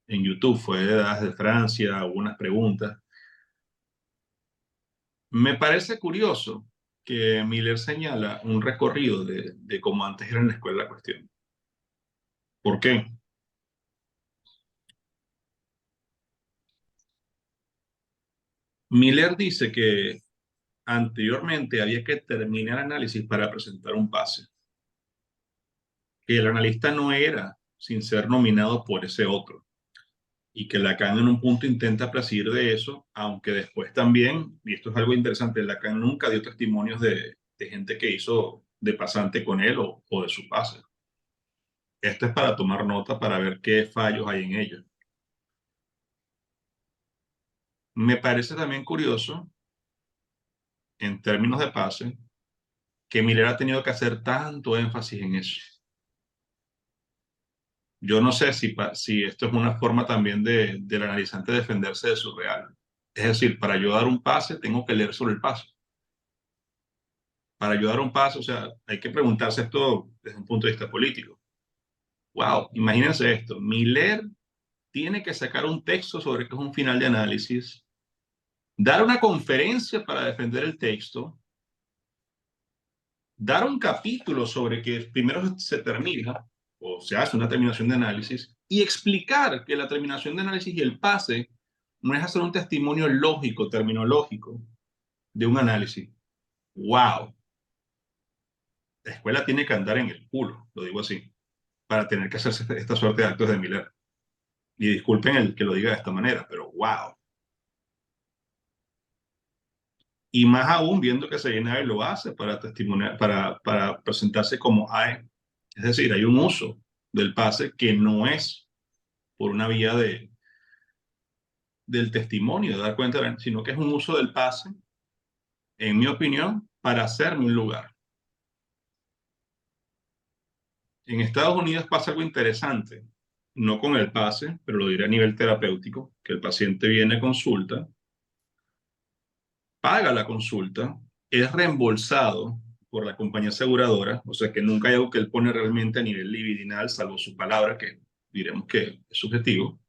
en YouTube. Fue de Francia, hubo unas preguntas. Me parece curioso que Miller señala un recorrido de cómo antes era en la escuela la cuestión. ¿Por qué? Miller dice que anteriormente había que terminar el análisis para presentar un pase. Que el analista no era sin ser nominado por ese otro. Y que Lacan en un punto intenta prescindir de eso, aunque después también, y esto es algo interesante, Lacan nunca dio testimonios de gente que hizo de pasante con él o de su pase. Esto es para tomar nota, para ver qué fallos hay en ello. Me parece también curioso, en términos de pase, que Miller ha tenido que hacer tanto énfasis en eso. Yo no sé si esto es una forma también del analizante defenderse de su real. Es decir, para yo dar un pase, tengo que leer sobre el pase. Para yo dar un pase, o sea, hay que preguntarse esto desde un punto de vista político. Wow, imagínense esto. Miller tiene que sacar un texto sobre qué es un final de análisis, dar una conferencia para defender el texto, dar un capítulo sobre que primero se termina o se hace una terminación de análisis y explicar que la terminación de análisis y el pase no es hacer un testimonio lógico, terminológico de un análisis. ¡Wow! La escuela tiene que andar en el culo, lo digo así, para tener que hacerse esta suerte de actos de Miller. Y disculpen el que lo diga de esta manera, pero ¡wow! Y más aún viendo que Seynaeve lo hace para testimoniar, para presentarse como AE. Es decir, hay un uso del pase que no es por una vía del testimonio, de dar cuenta, sino que es un uso del pase, en mi opinión, para hacerme un lugar. En Estados Unidos pasa algo interesante, no con el pase, pero lo diré a nivel terapéutico, que el paciente viene a consulta, paga la consulta, es reembolsado por la compañía aseguradora, o sea que nunca hay algo que él pone realmente a nivel libidinal, salvo su palabra, que diremos que es subjetivo,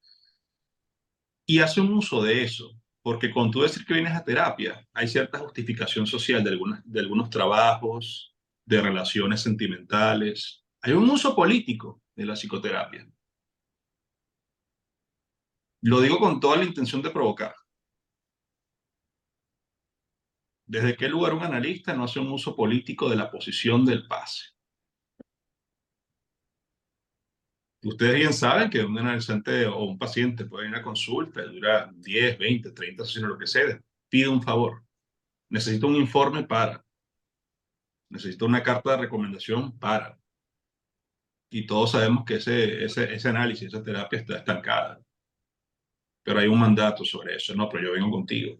y hace un uso de eso, porque con tú decir que vienes a terapia, hay cierta justificación social de algunos trabajos, de relaciones sentimentales, hay un uso político de la psicoterapia. Lo digo con toda la intención de provocar. ¿Desde qué lugar un analista no hace un uso político de la posición del pase? Ustedes bien saben que un analizante o un paciente puede ir a consulta y dura 10, 20, 30 sesiones, lo que sea. Pide un favor. Necesito un informe para. Necesito una carta de recomendación para. Y todos sabemos que ese análisis, esa terapia está estancada. Pero hay un mandato sobre eso. No, pero yo vengo contigo.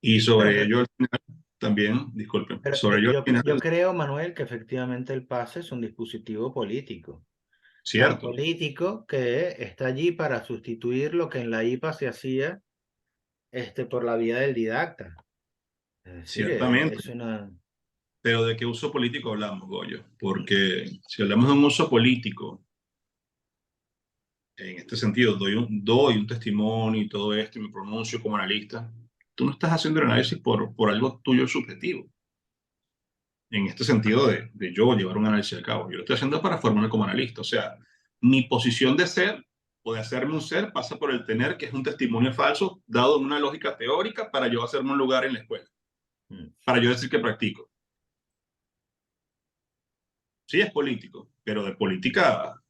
Y sobre ello al final también, disculpen, Pero sobre ello al final, yo creo, Manuel, que efectivamente el pase es un dispositivo político. Tan cierto, político que está allí para sustituir lo que en la IPA se hacía por la vía del didacta. Es decir, ciertamente. es una... Pero ¿de qué uso político hablamos, Goyo? Porque si hablamos de un uso político, en este sentido, doy un testimonio y todo esto y me pronuncio como analista, tú no estás haciendo el análisis por algo tuyo subjetivo. En este sentido de yo llevar un análisis a cabo. Yo lo estoy haciendo para formarme como analista. O sea, mi posición de ser o de hacerme un ser pasa por el tener, que es un testimonio falso, dado en una lógica teórica para yo hacerme un lugar en la escuela. Para yo decir que practico. Sí, es político, pero de política,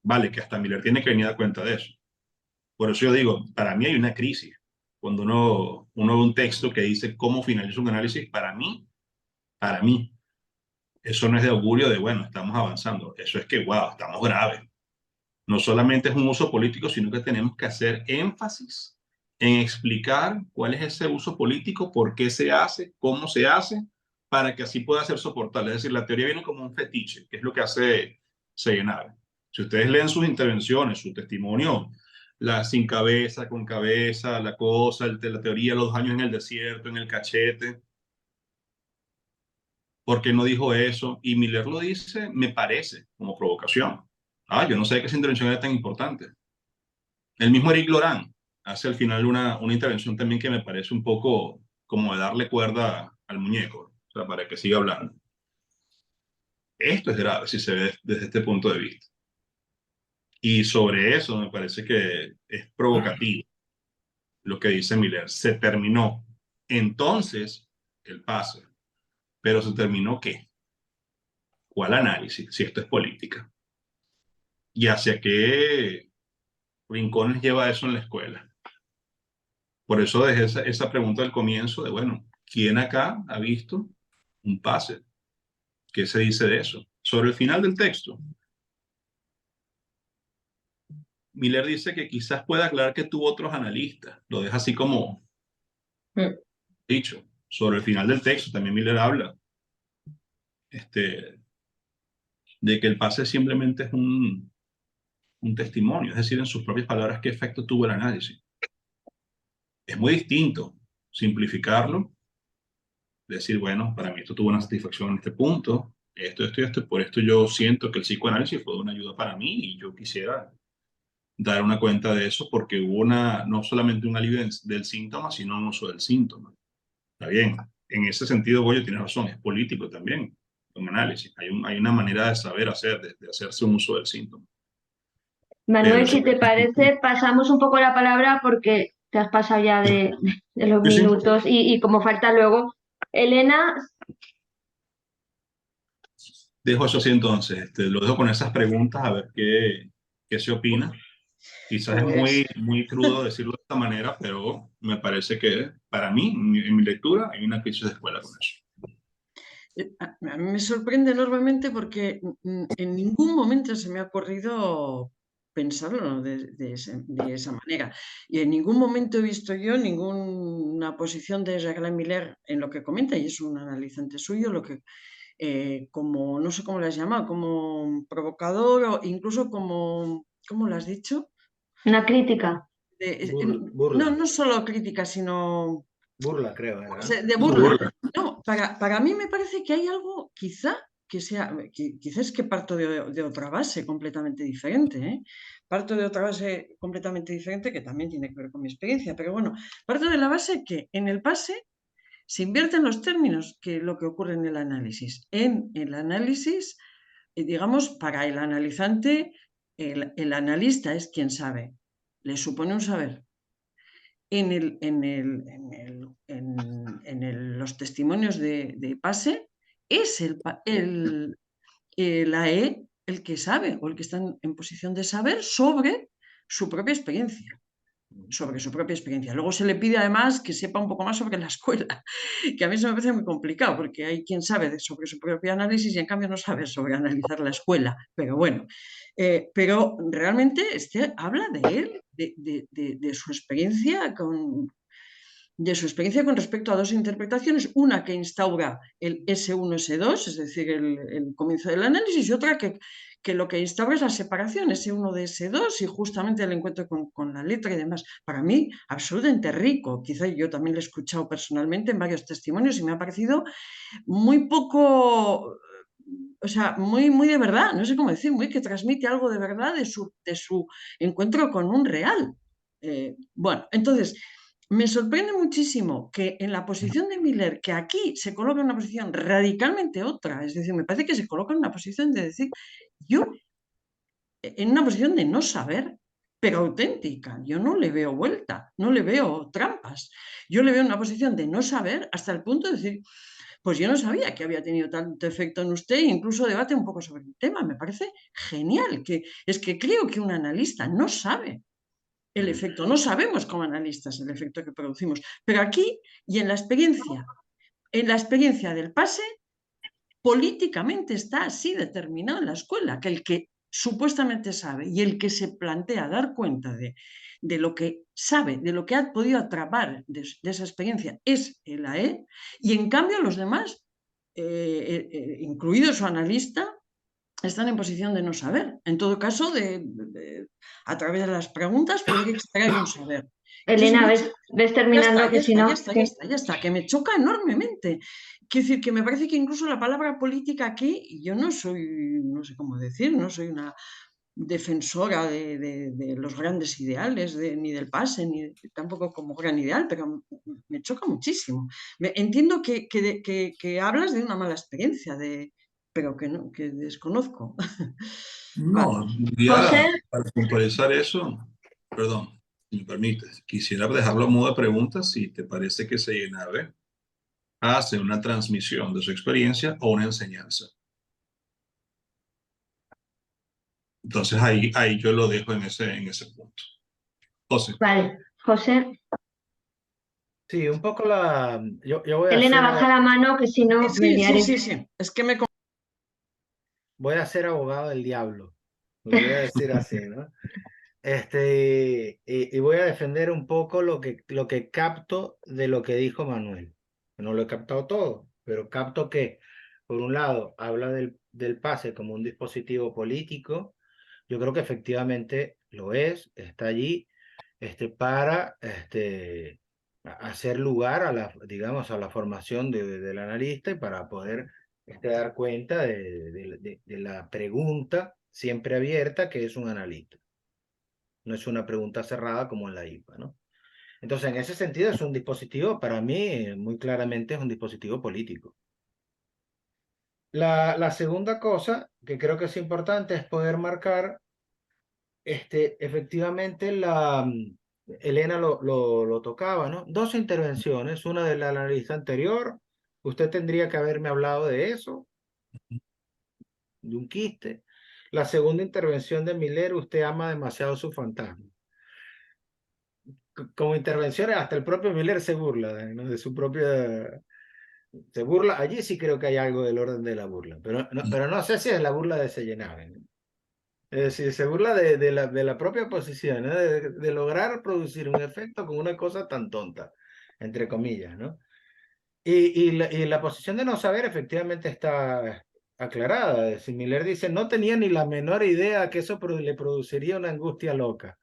vale, que hasta Miller tiene que venir a cuenta de eso. Por eso yo digo, para mí hay una crisis. Cuando uno ve un texto que dice cómo finaliza un análisis, para mí, eso no es de augurio de, bueno, estamos avanzando. Eso es que, wow, estamos graves. No solamente es un uso político, sino que tenemos que hacer énfasis en explicar cuál es ese uso político, por qué se hace, cómo se hace, para que así pueda ser soportable. Es decir, la teoría viene como un fetiche, que es lo que hace Seynaeve. Si ustedes leen sus intervenciones, su testimonio, la sin cabeza, con cabeza, la cosa, la teoría, los años en el desierto, en el cachete, ¿por qué no dijo eso? Y Miller lo dice, me parece, como provocación. Ah, yo no sé que esa intervención era tan importante. El mismo Eric Lorán hace al final una intervención también que me parece un poco como de darle cuerda al muñeco, o sea, para que siga hablando. Esto es grave si se ve desde este punto de vista. Y sobre eso me parece que es provocativo lo que dice Miller. Se terminó entonces el pase, pero ¿se terminó qué? ¿Cuál análisis? Si esto es política. ¿Y hacia qué rincones lleva eso en la escuela? Por eso dejé esa pregunta al comienzo de, bueno, ¿quién acá ha visto un pase? ¿Qué se dice de eso? Sobre el final del texto, Miller dice que quizás pueda aclarar que tuvo otros analistas. Lo deja así como dicho. Sobre el final del texto también Miller habla. de que el pase simplemente es un testimonio, es decir, en sus propias palabras, qué efecto tuvo el análisis. Es muy distinto simplificarlo, decir, bueno, para mí esto tuvo una satisfacción en este punto, esto, por esto yo siento que el psicoanálisis fue de una ayuda para mí y yo quisiera dar una cuenta de eso porque hubo no solamente un alivio del síntoma, sino un uso del síntoma. Está bien, en ese sentido, Goyo tiene razón, es político también, un análisis. Hay una manera de saber hacer, de hacerse un uso del síntoma. Manuel, si te parece, pasamos un poco la palabra porque te has pasado ya de los Sí, sí. minutos y como falta luego. Elena, Dejo eso así entonces, lo dejo con esas preguntas a ver qué se opina. Quizás es Pues, muy crudo decirlo de esta manera, pero me parece que para mí, en mi lectura, hay una crisis de escuela con eso. a mí me sorprende enormemente porque en ningún momento se me ha ocurrido pensarlo de esa manera. Y en ningún momento he visto yo ninguna posición de Jacques Miller en lo que comenta, y es un analizante suyo, lo que como, no sé cómo lo has llamado, como provocador o incluso como, ¿cómo lo has dicho? una crítica. Burla, No solo crítica, sino burla creo, ¿verdad? de burla. No, para mí me parece que hay algo quizá que sea, quizás que parto de otra base completamente diferente, ¿eh? Parto de otra base completamente diferente que también tiene que ver con mi experiencia, pero bueno, parto de la base que en el pase se invierten los términos que lo que ocurre en el análisis. En el análisis, digamos, para el analizante, el analista es quien sabe, le supone un saber. Los testimonios de pase es la E el que sabe o el que está en posición de saber sobre su propia experiencia. Luego se le pide además que sepa un poco más sobre la escuela, que a mí eso me parece muy complicado, porque hay quien sabe sobre su propio análisis y en cambio no sabe sobre analizar la escuela. Pero bueno, pero realmente habla de él, de su experiencia con respecto a dos interpretaciones, una que instaura el S1, S2, es decir, el comienzo del análisis, y otra que lo que instaura es la separación S1 de S2 y justamente el encuentro con la letra y demás. Para mí, absolutamente rico. Quizá yo también lo he escuchado personalmente en varios testimonios y me ha parecido muy poco, o sea, muy de verdad, no sé cómo decir, muy que transmite algo de verdad de su encuentro con un real. Bueno, entonces, me sorprende muchísimo que en la posición de Miller, que aquí se coloca en una posición radicalmente otra, es decir, me parece que se coloca en una posición de decir, yo, en una posición de no saber, pero auténtica, yo no le veo vuelta, no le veo trampas, yo le veo una posición de no saber hasta el punto de decir, pues yo no sabía que había tenido tanto efecto en usted e incluso debate un poco sobre el tema. Me parece genial, es que creo que un analista no sabe el efecto, no sabemos como analistas el efecto que producimos, pero aquí y en la experiencia del pase, políticamente está así determinado en la escuela, que el que supuestamente sabe y el que se plantea dar cuenta de lo que sabe, de lo que ha podido atrapar de esa experiencia es el AE, y en cambio los demás, incluido su analista, están en posición de no saber. En todo caso, a través de las preguntas poder extraer un saber. Elena, ves terminando, que si no... Ya está, que me choca enormemente. Quiero decir, que me parece que incluso la palabra política aquí, yo no soy, no sé cómo decir, no soy una defensora de los grandes ideales, ni del pase, ni tampoco como gran ideal, pero me choca muchísimo. Entiendo que hablas de una mala experiencia, pero que no, que desconozco. No, José, ya para puntualizar eso, perdón, si me permites, quisiera dejarlo a modo de pregunta si te parece que Seyenabe hace una transmisión de su experiencia o una enseñanza. Entonces ahí yo lo dejo en ese punto. José. vale, José. Sí, un poco yo voy a Elena, hacer, baja la mano, que si no me liaré. Sí. Es que voy a ser abogado del diablo. Lo voy a decir así, ¿no? Y voy a defender un poco lo que capto de lo que dijo Manuel. No lo he captado todo, pero capto que, por un lado, habla del pase como un dispositivo político, yo creo que efectivamente lo es, está allí para hacer lugar a la, digamos, a la formación del analista y para poder dar cuenta de la pregunta siempre abierta que es un analista. No es una pregunta cerrada como en la IPA, ¿no? Entonces, en ese sentido es un dispositivo, para mí, muy claramente es un dispositivo político. La segunda cosa que creo que es importante es poder marcar, efectivamente, Elena lo tocaba, ¿no? Dos intervenciones, una del analista anterior, usted tendría que haberme hablado de eso, de un quiste. La segunda intervención de Miller, usted ama demasiado su fantasma. Como intervenciones, hasta el propio Miller se burla, ¿no? De su propia... Se burla, allí sí creo que hay algo del orden de la burla, pero no sé si es la burla de Sellenave, ¿no? Es decir, se burla de la propia posición, ¿no? De lograr producir un efecto con una cosa tan tonta, entre comillas, ¿no? Y la posición de no saber efectivamente está aclarada. Si Miller dice, no tenía ni la menor idea que eso le produciría una angustia loca,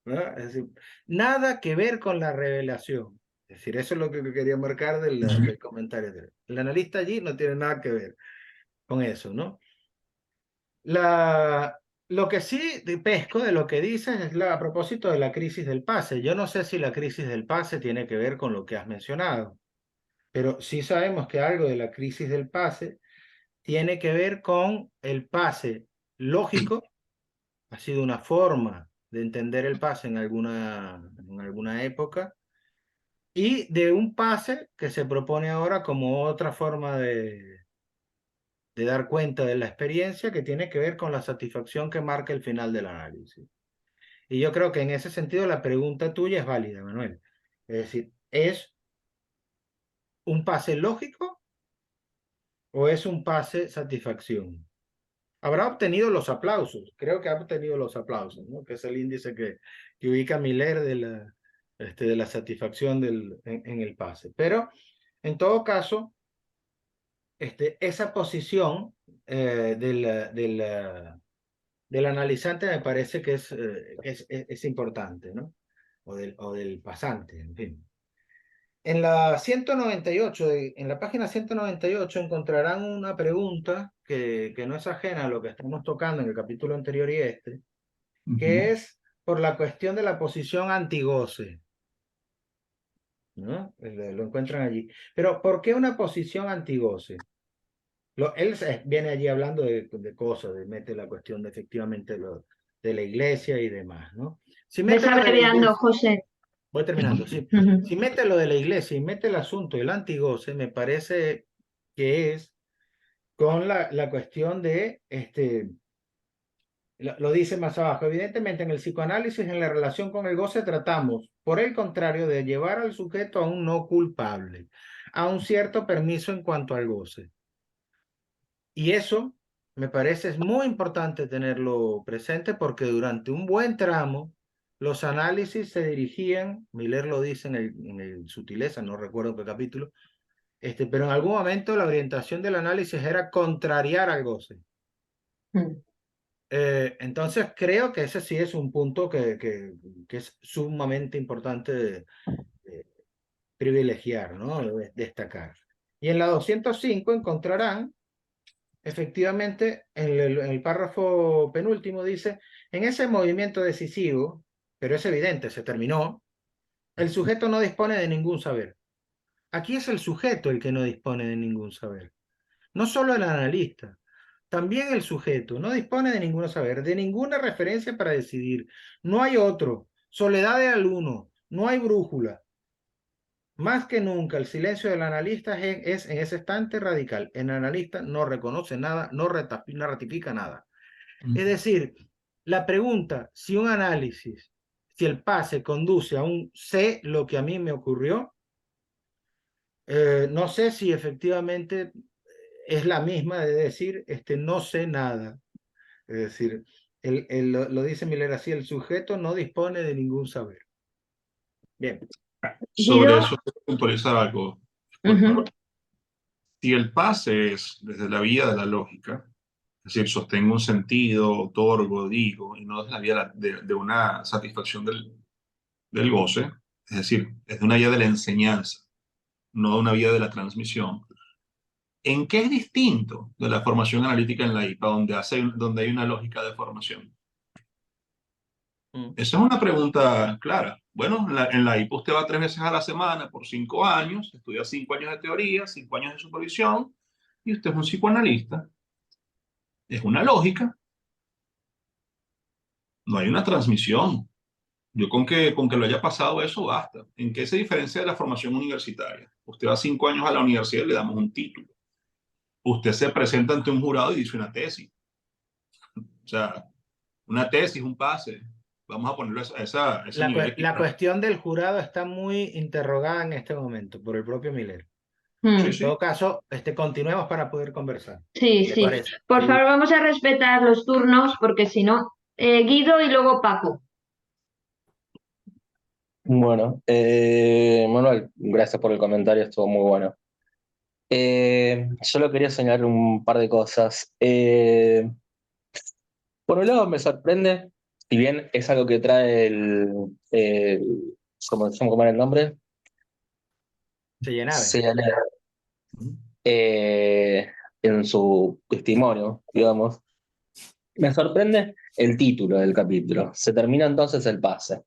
¿no? Es decir, nada que ver con la revelación. Es decir, eso es lo que quería marcar del comentario. El analista allí no tiene nada que ver con eso, ¿no? Lo que sí pesco de lo que dices es a propósito de la crisis del pase. Yo no sé si la crisis del pase tiene que ver con lo que has mencionado, pero sí sabemos que algo de la crisis del pase tiene que ver con el pase lógico. Ha sido una forma de entender el pase en alguna época, y de un pase que se propone ahora como otra forma de dar cuenta de la experiencia, que tiene que ver con la satisfacción que marca el final del análisis. Y yo creo que en ese sentido la pregunta tuya es válida, Manuel. Es decir, ¿es un pase lógico o es un pase satisfacción? Habrá obtenido los aplausos, creo que ha obtenido los aplausos, ¿no? Que es el índice que ubica Miller de la satisfacción en el pase. Pero, en todo caso, esa posición del analizante me parece que es importante, ¿no? O del pasante, en fin. En la 198, en la página 198 encontrarán una pregunta que no es ajena a lo que estamos tocando en el capítulo anterior y que es por la cuestión de la posición antigoce, ¿no? Lo encuentran allí. Pero, ¿por qué una posición antigoce? Él viene allí hablando de cosas, mete la cuestión de efectivamente de la iglesia y demás, ¿no? Si Ves mete lo de la abreviando, iglesia, José. voy terminando, sí. Si mete lo de la iglesia y mete el asunto del antigoce, me parece que es con la cuestión de, lo dice más abajo, evidentemente en el psicoanálisis, en la relación con el goce, tratamos, por el contrario, de llevar al sujeto a un no culpable, a un cierto permiso en cuanto al goce. Y eso me parece es muy importante tenerlo presente, porque durante un buen tramo los análisis se dirigían, Miller lo dice en el Sutileza, no recuerdo qué capítulo, pero en algún momento la orientación del análisis era contrariar al goce. Entonces creo que ese sí es un punto que es sumamente importante de privilegiar, ¿no? De destacar. Y en la 205 encontrarán, efectivamente, en el párrafo penúltimo dice, en ese movimiento decisivo, pero es evidente, se terminó, el sujeto no dispone de ningún saber. Aquí es el sujeto el que no dispone de ningún saber. No solo el analista, también el sujeto no dispone de ningún saber, de ninguna referencia para decidir. No hay otro. Soledad del uno. No hay brújula. Más que nunca, el silencio del analista es en ese instante radical. El analista no reconoce nada, no ratifica nada. Es decir, la pregunta, si un análisis, si el pase conduce a un sé lo que a mí me ocurrió, no sé si efectivamente es la misma de decir, no sé nada. Es decir, lo dice Miller así, el sujeto no dispone de ningún saber. Bien. Sobre eso, quiero puntualizar algo. Si el pase es desde la vía de la lógica, Es decir, sostengo un sentido, otorgo, digo, y no es la vía de una satisfacción del goce. Es decir, es de una vía de la enseñanza, no de una vía de la transmisión. ¿En qué es distinto de la formación analítica en la IPA, donde hay una lógica de formación? Esa es una pregunta clara. Bueno, en la IPA usted va 3 veces a la semana por 5 años, estudia 5 años de teoría, 5 años de supervisión, y usted es un psicoanalista. Es una lógica, no hay una transmisión. Yo con que lo haya pasado eso basta. ¿En qué se diferencia de la formación universitaria? Usted va 5 años a la universidad y le damos un título. Usted se presenta ante un jurado y dice una tesis. O sea, una tesis, un pase. Vamos a ponerlo a ese nivel. La cuestión del jurado está muy interrogada en este momento por el propio Miller. Sí, En sí. todo caso, continuemos para poder conversar. Sí, ¿Le sí. parece? Por favor, vamos a respetar los turnos porque si no, Guido y luego Paco. Bueno, Manuel, gracias por el comentario, estuvo muy bueno. Solo quería señalar un par de cosas. Por un lado me sorprende, si bien es algo que trae ¿cómo era el nombre? Sellenave. Sellenave. En su testimonio, digamos. Me sorprende el título del capítulo. Se termina entonces el pase.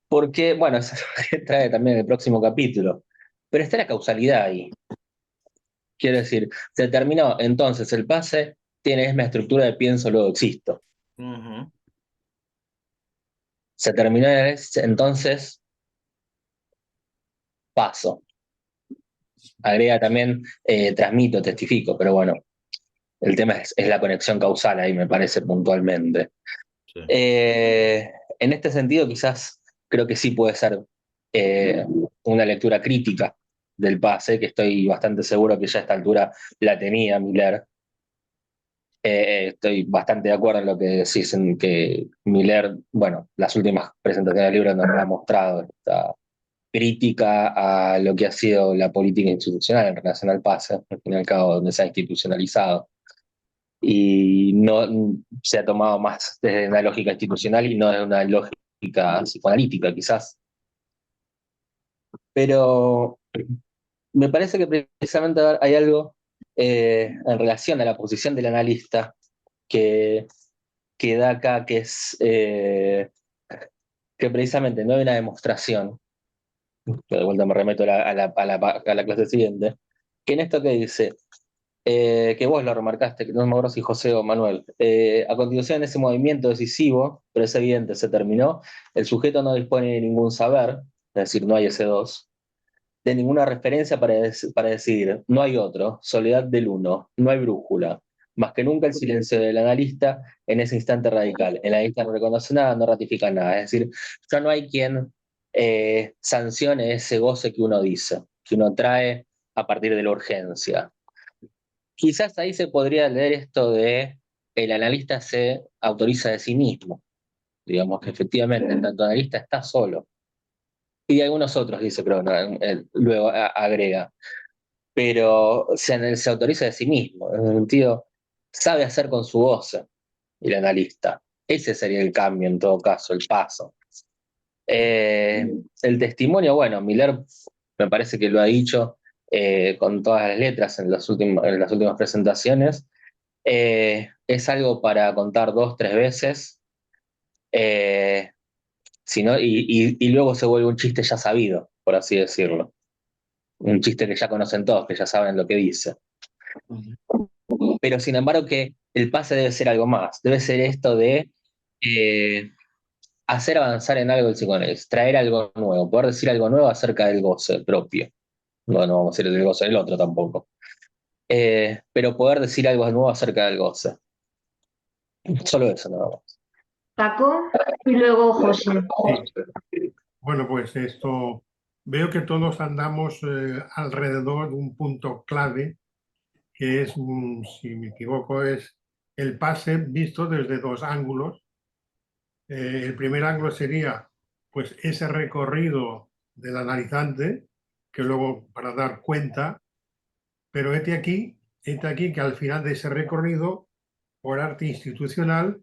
Porque, bueno, eso trae también el próximo capítulo. Pero está la causalidad ahí. Quiero decir, se terminó entonces el pase, tiene la misma estructura de pienso, luego existo. Se terminó entonces paso. Agrega también transmito, testifico, pero bueno, el tema es la conexión causal ahí, me parece puntualmente. Sí. En este sentido, quizás creo que sí puede ser una lectura crítica del pase, que estoy bastante seguro que ya a esta altura la tenía Miller. Estoy bastante de acuerdo en lo que decís, en que Miller, bueno, las últimas presentaciones del libro nos ha mostrado esta crítica a lo que ha sido la política institucional en relación al pase, al fin y al cabo, donde se ha institucionalizado. Y no se ha tomado más desde una lógica institucional y no desde una lógica psicoanalítica, quizás. Pero me parece que precisamente hay algo en relación a la posición del analista que da acá, que es que precisamente no hay una demostración, que de vuelta me remeto a la clase siguiente, que en esto que dice, que vos lo remarcaste, que no me acuerdo si José o Manuel, a continuación de ese movimiento decisivo, pero es evidente, se terminó, el sujeto no dispone de ningún saber, es decir, no hay ese dos, de ninguna referencia para decidir, no hay otro, soledad del uno, no hay brújula, más que nunca el silencio del analista en ese instante radical. El analista no reconoce nada, no ratifica nada, es decir, ya no hay quien sancione ese goce que uno dice, que uno trae a partir de la urgencia. Quizás ahí se podría leer esto de el analista se autoriza de sí mismo, digamos que efectivamente el tanto analista está solo. Y algunos otros, dice, pero no, luego agrega. Pero se autoriza de sí mismo, en el sentido, sabe hacer con su voz el analista. Ese sería el cambio en todo caso, el paso. El testimonio, bueno, Miller me parece que lo ha dicho con todas las letras en las últimas presentaciones. Es algo para contar 2, 3 veces. Y luego se vuelve un chiste ya sabido, por así decirlo. Un chiste que ya conocen todos, que ya saben lo que dice. Pero sin embargo que el pase debe ser algo más, debe ser esto de hacer avanzar en algo el psicoanálisis, traer algo nuevo, poder decir algo nuevo acerca del goce propio. No vamos a decir del goce del otro tampoco. Pero poder decir algo nuevo acerca del goce. Solo eso, nada más. Paco y luego José. Sí. Bueno, pues esto, veo que todos andamos alrededor de un punto clave, que es, si me equivoco, es el pase visto desde 2 ángulos. El primer ángulo sería pues ese recorrido del analizante, que luego para dar cuenta pero este aquí que al final de ese recorrido, por arte institucional,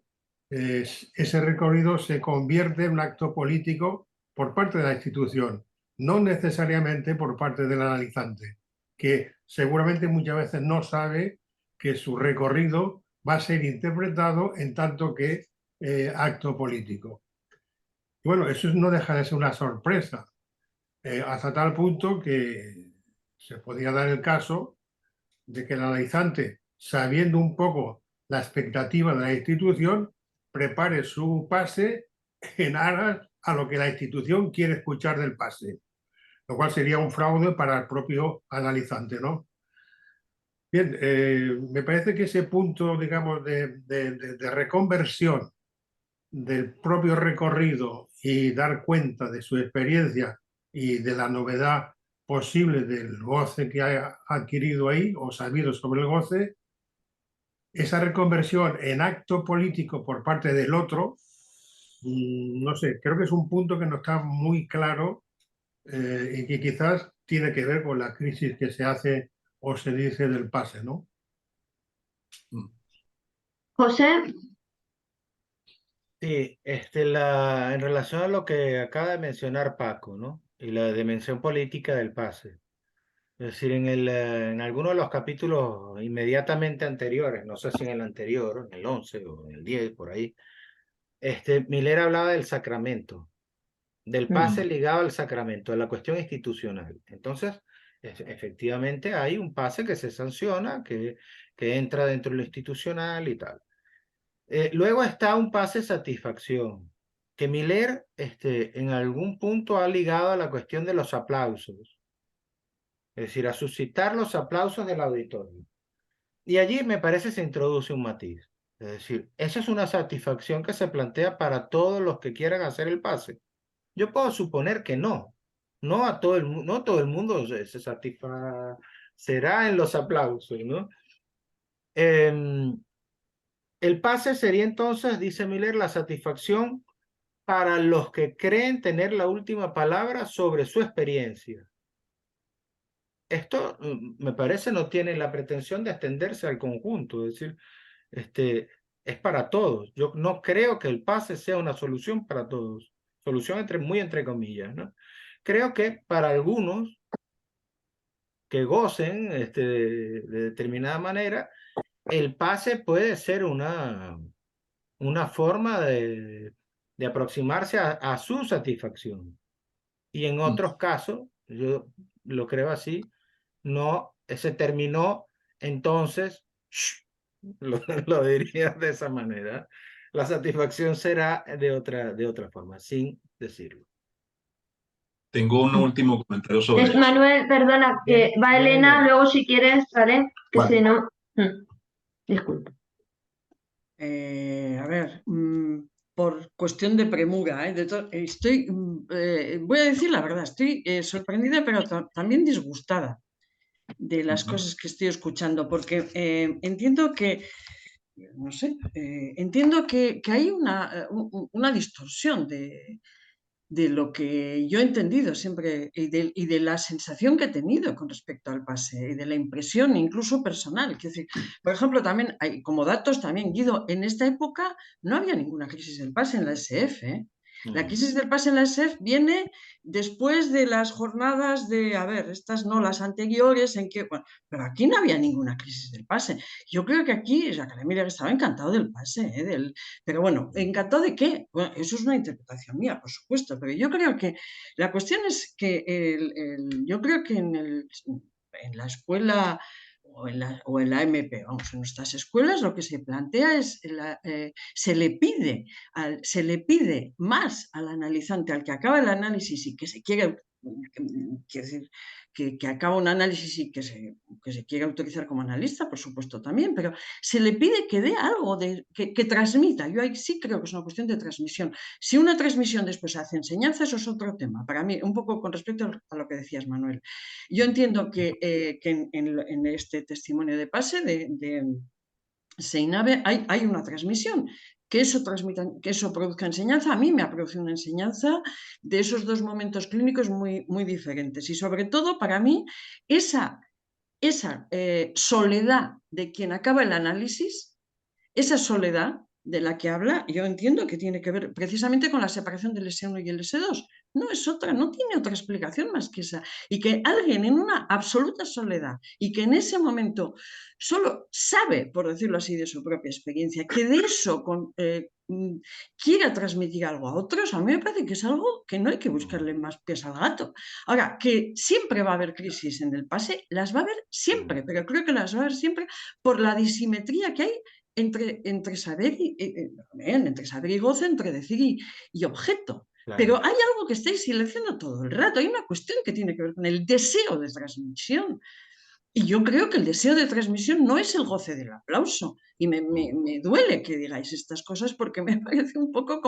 ese recorrido se convierte en un acto político por parte de la institución, no necesariamente por parte del analizante, que seguramente muchas veces no sabe que su recorrido va a ser interpretado en tanto que acto político. Bueno, eso no deja de ser una sorpresa, hasta tal punto que se podría dar el caso de que el analizante, sabiendo un poco la expectativa de la institución, prepare su pase en aras a lo que la institución quiere escuchar del pase, lo cual sería un fraude para el propio analizante, ¿no? Bien, me parece que ese punto, digamos, de reconversión del propio recorrido y dar cuenta de su experiencia y de la novedad posible del goce que ha adquirido ahí o sabido sobre el goce, esa reconversión en acto político por parte del otro, no sé, creo que es un punto que no está muy claro y que quizás tiene que ver con la crisis que se hace o se dice del pase, ¿no? José. Sí, en relación a lo que acaba de mencionar Paco, ¿no? Y la dimensión política del pase. Es decir, en alguno de los capítulos inmediatamente anteriores, no sé si en el anterior, en el 11 o en el 10, por ahí, Miller hablaba del sacramento, del pase ligado al sacramento, de la cuestión institucional. Entonces, efectivamente hay un pase que se sanciona, que entra dentro de lo institucional y tal. Luego está un pase satisfacción, que Miller en algún punto ha ligado a la cuestión de los aplausos, es decir, a suscitar los aplausos del auditorio. Y allí me parece se introduce un matiz, es decir, esa es una satisfacción que se plantea para todos los que quieran hacer el pase. Yo puedo suponer que no todo el mundo se satisfacerá en los aplausos, ¿no? El pase sería entonces, dice Miller, la satisfacción para los que creen tener la última palabra sobre su experiencia. Esto me parece no tiene la pretensión de extenderse al conjunto, es decir, es para todos. Yo no creo que el pase sea una solución para todos, solución muy entre comillas, ¿no? Creo que para algunos que gocen de determinada manera, el pase puede ser una forma de aproximarse a su satisfacción. Y en otros casos, yo lo creo así, no, se terminó, entonces, lo diría de esa manera, la satisfacción será de otra forma, sin decirlo. Tengo un último comentario sobre eso. Manuel, perdona, que va Elena, luego si quieres, ¿vale? Que Vale. si no... Disculpa. A ver, por cuestión de premura, voy a decir la verdad, estoy sorprendida, pero también disgustada de las cosas que estoy escuchando, porque entiendo que, no sé, entiendo que hay una distorsión de lo que yo he entendido siempre y de la sensación que he tenido con respecto al pase y de la impresión incluso personal. Quiero decir, por ejemplo, también hay como datos también, Guido, en esta época no había ninguna crisis del pase en la SF, ¿eh? La crisis del pase en la SF viene después de las jornadas de, a ver, estas no, las anteriores, en que, bueno, pero aquí no había ninguna crisis del pase. Yo creo que aquí Jacques Miller estaba encantado del pase, pero bueno, ¿encantado de qué? Bueno, eso es una interpretación mía, por supuesto, pero yo creo que la cuestión es que yo creo que en la escuela o en la MP, vamos, en nuestras escuelas lo que se plantea es, se le pide más al analizante, al que acaba el análisis y que se quiere decir, que acaba un análisis y que se quiere autorizar como analista, por supuesto también, pero se le pide que dé algo, que transmita. Yo ahí sí creo que es una cuestión de transmisión. Si una transmisión después hace enseñanza, eso es otro tema. Para mí, un poco con respecto a lo que decías, Manuel. Yo entiendo que en este testimonio de pase de Seinave hay una transmisión. Que eso produzca enseñanza, a mí me ha producido una enseñanza de esos dos momentos clínicos muy, muy diferentes. Y sobre todo, para mí, esa esa soledad de quien acaba el análisis, esa soledad de la que habla, yo entiendo que tiene que ver precisamente con la separación del S1 y el S2. No es otra, no tiene otra explicación más que esa. Y que alguien en una absoluta soledad y que en ese momento solo sabe, por decirlo así, de su propia experiencia, que de eso quiera transmitir algo a otros, a mí me parece que es algo que no hay que buscarle más pies al gato. Ahora, que siempre va a haber crisis en el PASE, las va a haber siempre, pero creo que las va a haber siempre por la disimetría que hay entre saber y goce, entre decir y objeto. Claro. Pero hay algo que estáis silenciando todo el rato. Hay una cuestión que tiene que ver con el deseo de transmisión. Y yo creo que el deseo de transmisión no es el goce del aplauso. Y me duele que digáis estas cosas porque me parece un poco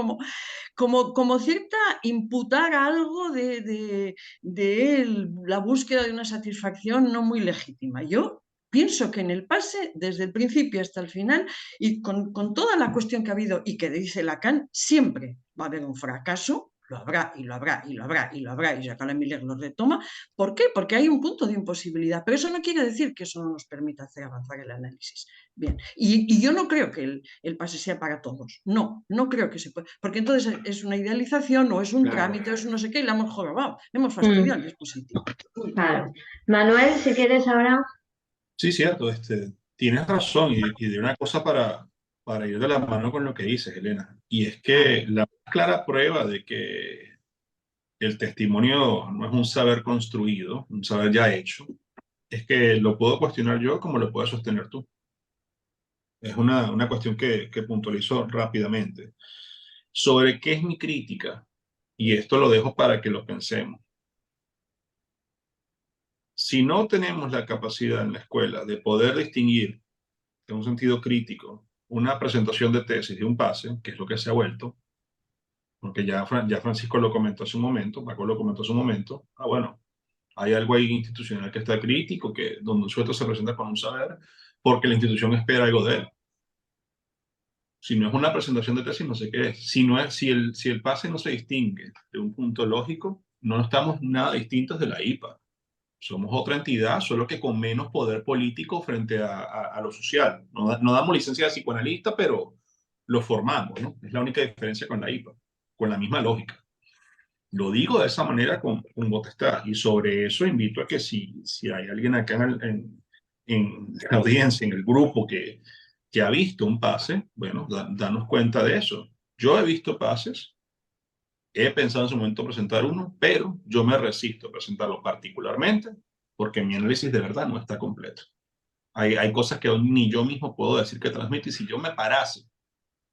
como cierta imputar algo de la búsqueda de una satisfacción no muy legítima. Yo pienso que en el PASE, desde el principio hasta el final, y con toda la cuestión que ha habido y que dice Lacan, siempre va a haber un fracaso, lo habrá y lo habrá y lo habrá y lo habrá, y Jacques Miller lo retoma. ¿Por qué? Porque hay un punto de imposibilidad, pero eso no quiere decir que eso no nos permita hacer avanzar el análisis. Bien, y yo no creo que el PASE sea para todos, no creo que se pueda, porque entonces es una idealización o es un trámite o es un no sé qué y la hemos jorobado, hemos fastidiado el dispositivo. Claro. Manuel, si quieres ahora. Sí, cierto, tienes razón y de una cosa para ir de la mano con lo que dices, Elena, y es que la más clara prueba de que el testimonio no es un saber construido, un saber ya hecho, es que lo puedo cuestionar yo como lo puedes sostener tú. Es una cuestión que puntualizo rápidamente. Sobre qué es mi crítica, y esto lo dejo para que lo pensemos. Si no tenemos la capacidad en la escuela de poder distinguir, en un sentido crítico, una presentación de tesis de un pase, que es lo que se ha vuelto, porque ya Francisco lo comentó hace un momento, Paco lo comentó hace un momento, bueno, hay algo ahí institucional que está crítico, donde un sujeto se presenta con un saber, porque la institución espera algo de él. Si no es una presentación de tesis, no sé qué es. Si el pase no se distingue de un punto lógico, no estamos nada distintos de la IPA. Somos otra entidad, solo que con menos poder político frente a lo social. No damos licencia de psicoanalista, pero lo formamos, ¿no? Es la única diferencia con la IPA, con la misma lógica. Lo digo de esa manera con potestad. Y sobre eso invito a que si hay alguien acá en la audiencia, en el grupo que ha visto un pase, bueno, danos cuenta de eso. Yo he visto pases, he pensado en su momento presentar uno, pero yo me resisto a presentarlo particularmente porque mi análisis de verdad no está completo. Hay cosas que ni yo mismo puedo decir que transmito, y si yo me parase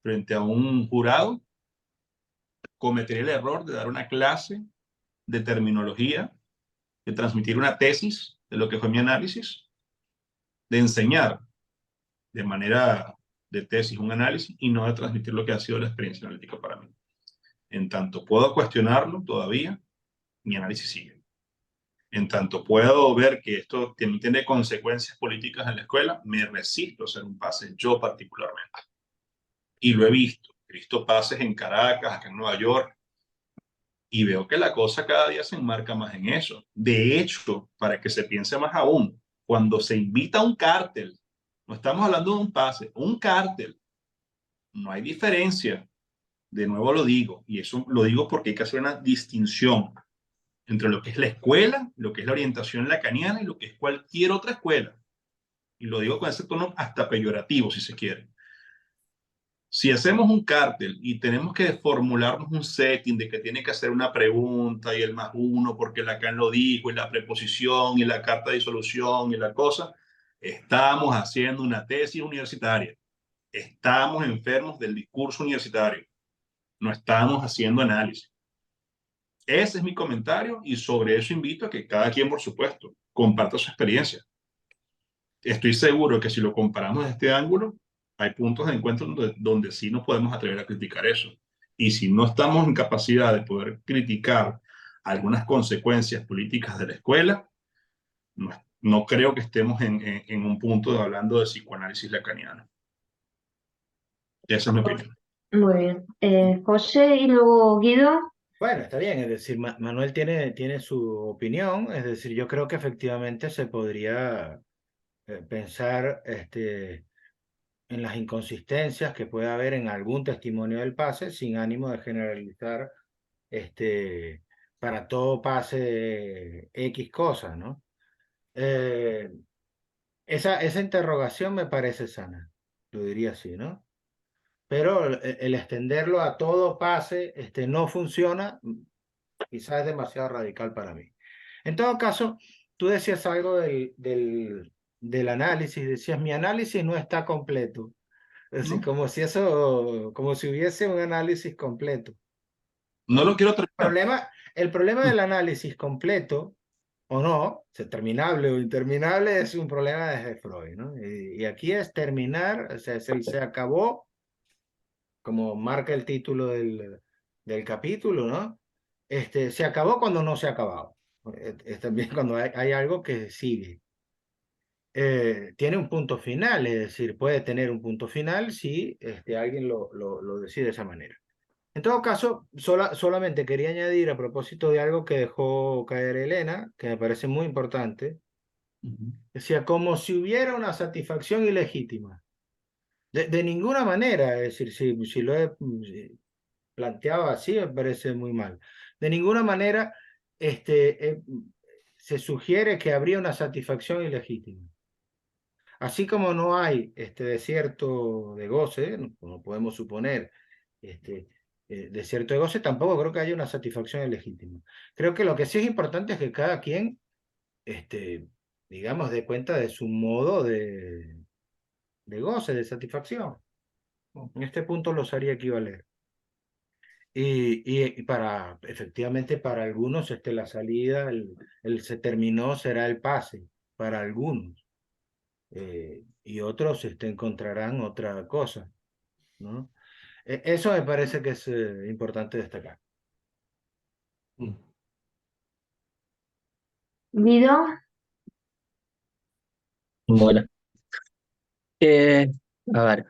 frente a un jurado, cometería el error de dar una clase de terminología, de transmitir una tesis de lo que fue mi análisis, de enseñar de manera de tesis un análisis y no de transmitir lo que ha sido la experiencia analítica para mí. En tanto puedo cuestionarlo todavía, mi análisis sigue. En tanto puedo ver que esto tiene consecuencias políticas en la escuela, me resisto a hacer un pase, yo particularmente. Y lo he visto pases en Caracas, acá en Nueva York, y veo que la cosa cada día se enmarca más en eso. De hecho, para que se piense más aún, cuando se invita a un cártel, no estamos hablando de un pase, un cártel, no hay diferencia. De nuevo lo digo, y eso lo digo porque hay que hacer una distinción entre lo que es la escuela, lo que es la orientación lacaniana y lo que es cualquier otra escuela. Y lo digo con ese tono hasta peyorativo, si se quiere. Si hacemos un cártel y tenemos que formularnos un setting de que tiene que hacer una pregunta y el más uno porque Lacan lo dijo y la preposición y la carta de disolución y la cosa, estamos haciendo una tesis universitaria. Estamos enfermos del discurso universitario. No estamos haciendo análisis. Ese es mi comentario y sobre eso invito a que cada quien, por supuesto, comparta su experiencia. Estoy seguro que si lo comparamos desde este ángulo, hay puntos de encuentro donde sí nos podemos atrever a criticar eso. Y si no estamos en capacidad de poder criticar algunas consecuencias políticas de la escuela, no creo que estemos en un punto de hablando de psicoanálisis lacaniano. Esa es mi opinión. Muy bien. José y luego Guido. Bueno, está bien, es decir, Manuel tiene su opinión, es decir, yo creo que efectivamente se podría pensar en las inconsistencias que puede haber en algún testimonio del pase, sin ánimo de generalizar para todo pase X cosas, ¿no? Esa interrogación me parece sana, lo diría así, ¿no? Pero el extenderlo a todo pase no funciona, quizás es demasiado radical para mí. En todo caso, tú decías algo del análisis, decías, mi análisis no está completo. Es decir, ¿no? como si hubiese un análisis completo. No lo quiero terminar. El problema del análisis completo, o no, terminable o interminable, es un problema desde Freud, ¿no? Y aquí es terminar, o sea, se acabó, como marca el título del capítulo, ¿no? Se acabó cuando no se ha acabado. Es también cuando hay algo que sigue. Tiene un punto final, es decir, puede tener un punto final si alguien lo decide de esa manera. En todo caso, solamente quería añadir a propósito de algo que dejó caer Elena, que me parece muy importante. Decía, como si hubiera una satisfacción ilegítima. De ninguna manera, es decir, si lo he planteado así, me parece muy mal. De ninguna manera se sugiere que habría una satisfacción ilegítima. Así como no hay desierto de goce, como podemos suponer, desierto de goce, tampoco creo que haya una satisfacción ilegítima. Creo que lo que sí es importante es que cada quien, digamos, dé cuenta de su modo de goce, de satisfacción. En este punto los haría equivaler. Y efectivamente, para algunos, la salida, se terminó, será el pase, para algunos. Y otros encontrarán otra cosa, ¿no? Eso me parece que es importante destacar. Guido, Bueno, a ver,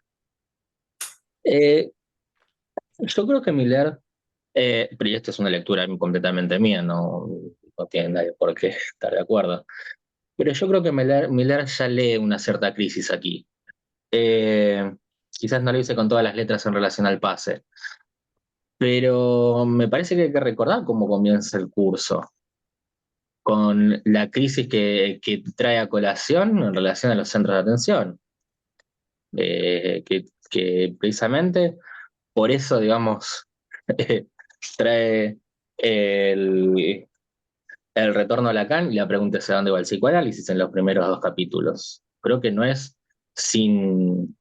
eh, yo creo que Miller, pero y esto es una lectura completamente mía, no tiene nadie por qué estar de acuerdo, pero yo creo que Miller ya lee una cierta crisis aquí. Quizás no lo hice con todas las letras en relación al pase, pero me parece que hay que recordar cómo comienza el curso, con la crisis que trae a colación en relación a los centros de atención, que precisamente por eso, digamos, trae el retorno a Lacan y la pregunta es a dónde va el psicoanálisis en los primeros dos capítulos. Creo que sin,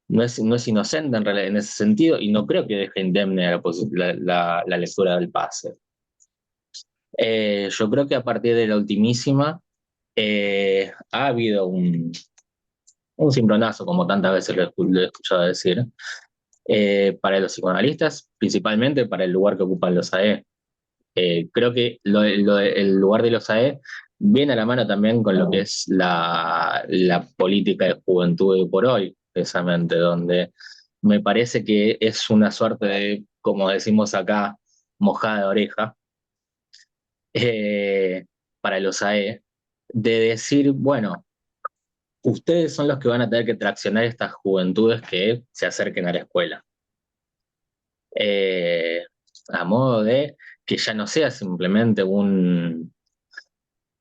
no es inocente en realidad en ese sentido y no creo que deje indemne a la lectura del pase. Yo creo que a partir de la ultimísima ha habido un cimbronazo, como tantas veces lo he escuchado decir, para los psicoanalistas, principalmente para el lugar que ocupan los AE. Creo que el lugar de los AE viene a la mano también con lo que es la política de juventud de por hoy, precisamente, donde me parece que es una suerte de, como decimos acá, mojada de oreja para los AE, de decir, bueno, ustedes son los que van a tener que traccionar estas juventudes que se acerquen a la escuela. A modo de que ya no sea simplemente un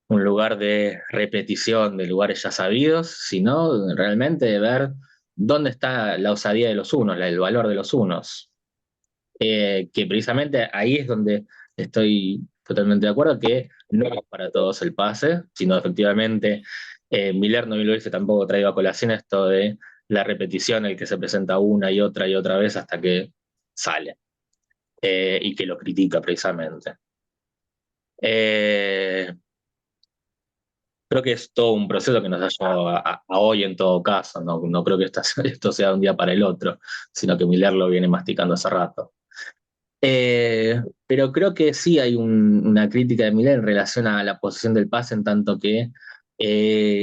lugar de repetición de lugares ya sabidos, sino realmente de ver dónde está la osadía de los unos, el valor de los unos. Que precisamente ahí es donde estoy totalmente de acuerdo que no es para todos el pase, sino efectivamente Miller no lo hubiese tampoco traído a colación esto de la repetición, el que se presenta una y otra vez hasta que sale. Y que lo critica precisamente. Creo que es todo un proceso que nos ha llevado a hoy en todo caso, no creo que esto sea de un día para el otro, sino que Miller lo viene masticando hace rato. Pero creo que sí hay una crítica de Miller en relación a la posición del pase, en tanto que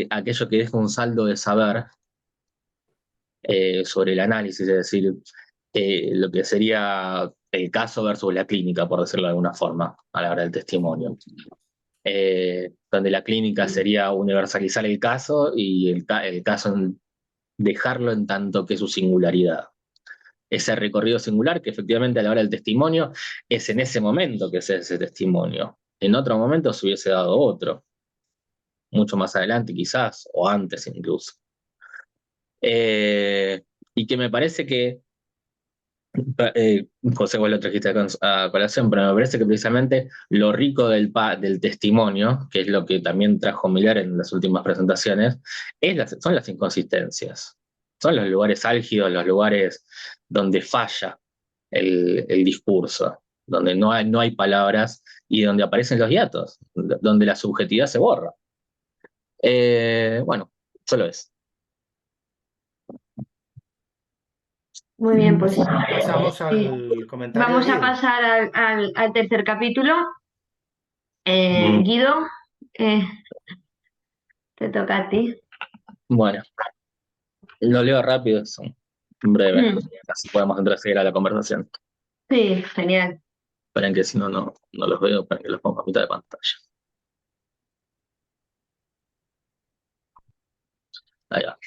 aquello que deja un saldo de saber sobre el análisis, es decir, lo que sería el caso versus la clínica, por decirlo de alguna forma, a la hora del testimonio. donde la clínica sería universalizar el caso y el caso dejarlo en tanto que su singularidad. Ese recorrido singular que efectivamente a la hora del testimonio es en ese momento que se hace ese testimonio. En otro momento se hubiese dado otro, mucho más adelante quizás, o antes incluso. Y que me parece que, José, vos lo trajiste a colación, pero me parece que precisamente lo rico del testimonio, que es lo que también trajo Miller en las últimas presentaciones, son las inconsistencias. Son los lugares álgidos, los lugares donde falla el discurso, donde no hay palabras y donde aparecen los hiatos, donde la subjetividad se borra. Bueno, solo eso. Muy bien, pues Pasamos sí. al comentario Vamos de a Guido. pasar al tercer capítulo. Guido, te toca a ti. Bueno, lo leo rápido, son breves, así podemos entrar a seguir a la conversación. Sí, genial. Esperen que si no, no los veo, para que los ponga a mitad de pantalla. Ahí va.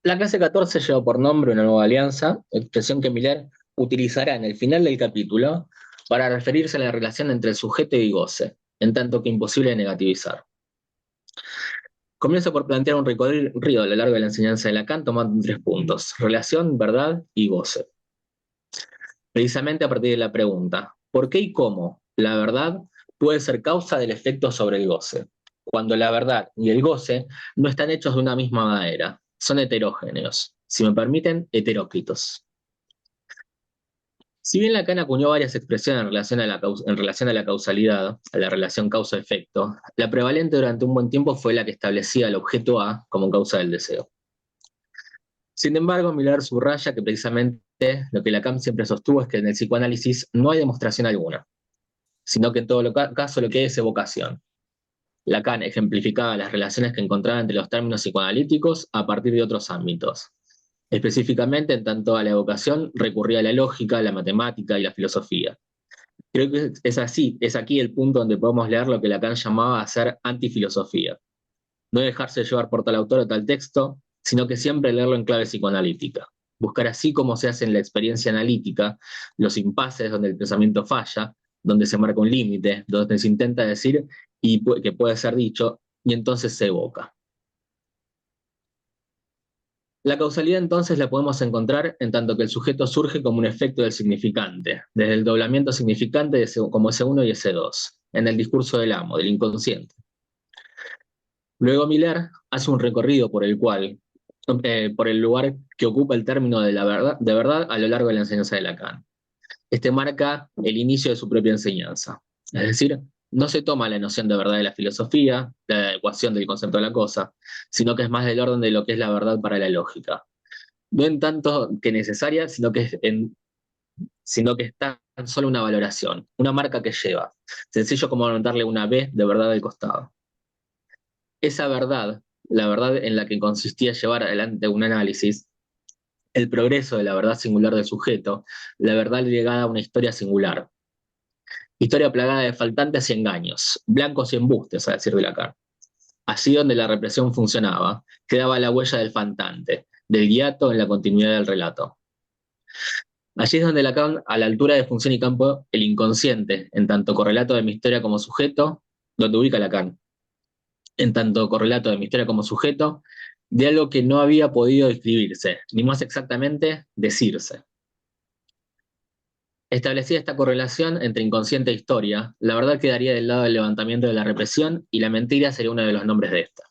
La clase 14 lleva por nombre una nueva alianza, expresión que Miller utilizará en el final del capítulo para referirse a la relación entre el sujeto y goce, en tanto que imposible de negativizar. Comienza por plantear un recorrido a lo largo de la enseñanza de Lacan tomando 3 puntos: relación, verdad y goce. Precisamente a partir de la pregunta, ¿por qué y cómo la verdad puede ser causa del efecto sobre el goce? Cuando la verdad y el goce no están hechos de una misma manera, son heterogéneos, si me permiten, heteróclitos. Si bien Lacan acuñó varias expresiones en relación a la causalidad, a la relación causa-efecto, la prevalente durante un buen tiempo fue la que establecía al objeto A como causa del deseo. Sin embargo, Miller subraya que precisamente lo que Lacan siempre sostuvo es que en el psicoanálisis no hay demostración alguna, sino que en todo caso lo que hay es evocación. Lacan ejemplificaba las relaciones que encontraba entre los términos psicoanalíticos a partir de otros ámbitos. Específicamente, en tanto a la evocación, recurría a la lógica, la matemática y la filosofía. Creo que es aquí el punto donde podemos leer lo que Lacan llamaba hacer antifilosofía. No dejarse llevar por tal autor o tal texto, sino que siempre leerlo en clave psicoanalítica. Buscar así como se hace en la experiencia analítica, los impases donde el pensamiento falla, donde se marca un límite, donde se intenta decir y que puede ser dicho, y entonces se evoca. La causalidad entonces la podemos encontrar en tanto que el sujeto surge como un efecto del significante, desde el doblamiento significante como S1 y S2, en el discurso del amo, del inconsciente. Luego Miller hace un recorrido por el lugar que ocupa el término de verdad a lo largo de la enseñanza de Lacan. Este marca el inicio de su propia enseñanza. Es decir, no se toma la noción de verdad de la filosofía, la adecuación del concepto de la cosa, sino que es más del orden de lo que es la verdad para la lógica. No en tanto que necesaria, sino que es tan solo una valoración, una marca que lleva. Sencillo como anotarle una B de verdad al costado. Esa verdad, la verdad en la que consistía llevar adelante un análisis, el progreso de la verdad singular del sujeto, la verdad ligada a una historia singular. Historia plagada de faltantes y engaños, blancos y embustes, a decir de Lacan. Allí donde la represión funcionaba, quedaba la huella del faltante, del hiato en la continuidad del relato. Allí es donde Lacan, a la altura de función y campo, el inconsciente, en tanto correlato de mi historia como sujeto, donde ubica Lacan, en tanto correlato de mi historia como sujeto, de algo que no había podido describirse, ni más exactamente, decirse. Establecida esta correlación entre inconsciente e historia, la verdad quedaría del lado del levantamiento de la represión y la mentira sería uno de los nombres de esta.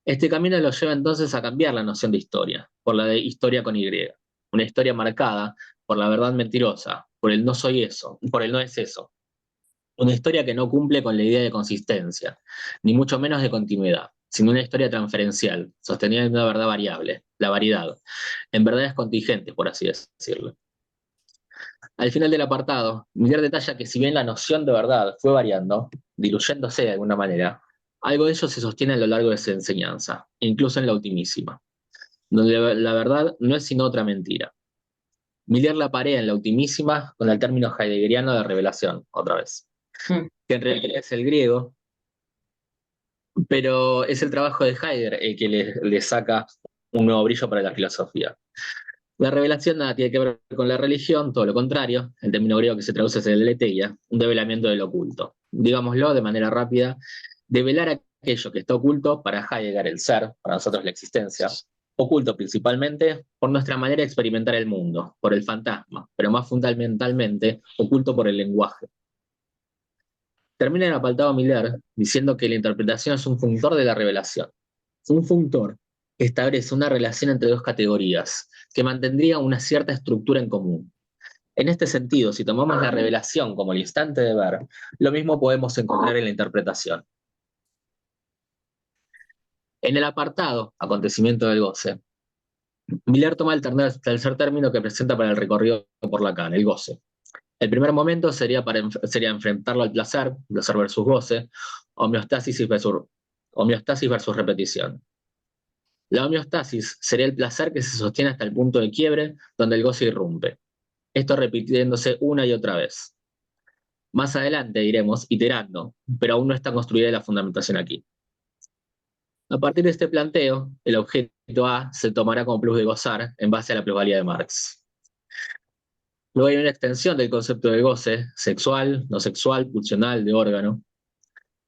Este camino lo lleva entonces a cambiar la noción de historia, por la de historia con Y, una historia marcada por la verdad mentirosa, por el no soy eso, por el no es eso. Una historia que no cumple con la idea de consistencia, ni mucho menos de continuidad, sino una historia transferencial, sostenida en una verdad variable, la variedad, en verdades contingentes, por así decirlo. Al final del apartado, Miller detalla que si bien la noción de verdad fue variando, diluyéndose de alguna manera, algo de ello se sostiene a lo largo de su enseñanza, incluso en la ultimísima, donde la verdad no es sino otra mentira. Miller la parea en la ultimísima con el término heideggeriano de revelación, otra vez, que en realidad es el griego, pero es el trabajo de Heidegger el que le saca un nuevo brillo para la filosofía. La revelación nada tiene que ver con la religión, todo lo contrario. El término griego que se traduce es el aletheia, un develamiento del oculto. Digámoslo de manera rápida, develar aquello que está oculto para Heidegger el ser, para nosotros la existencia, oculto principalmente por nuestra manera de experimentar el mundo, por el fantasma, pero más fundamentalmente oculto por el lenguaje. Termina el apartado Miller diciendo que la interpretación es un functor de la revelación. Un functor que establece una relación entre dos categorías, que mantendría una cierta estructura en común. En este sentido, si tomamos la revelación como el instante de ver, lo mismo podemos encontrar en la interpretación. En el apartado acontecimiento del goce, Miller toma el tercer término que presenta para el recorrido por Lacan, el goce. El primer momento sería enfrentarlo al placer versus goce, homeostasis versus repetición. La homeostasis sería el placer que se sostiene hasta el punto de quiebre, donde el goce irrumpe. Esto repitiéndose una y otra vez. Más adelante iremos iterando, pero aún no está construida la fundamentación aquí. A partir de este planteo, el objeto A se tomará como plus de gozar en base a la plusvalía de Marx. Luego hay una extensión del concepto de goce, sexual, no sexual, pulsional, de órgano,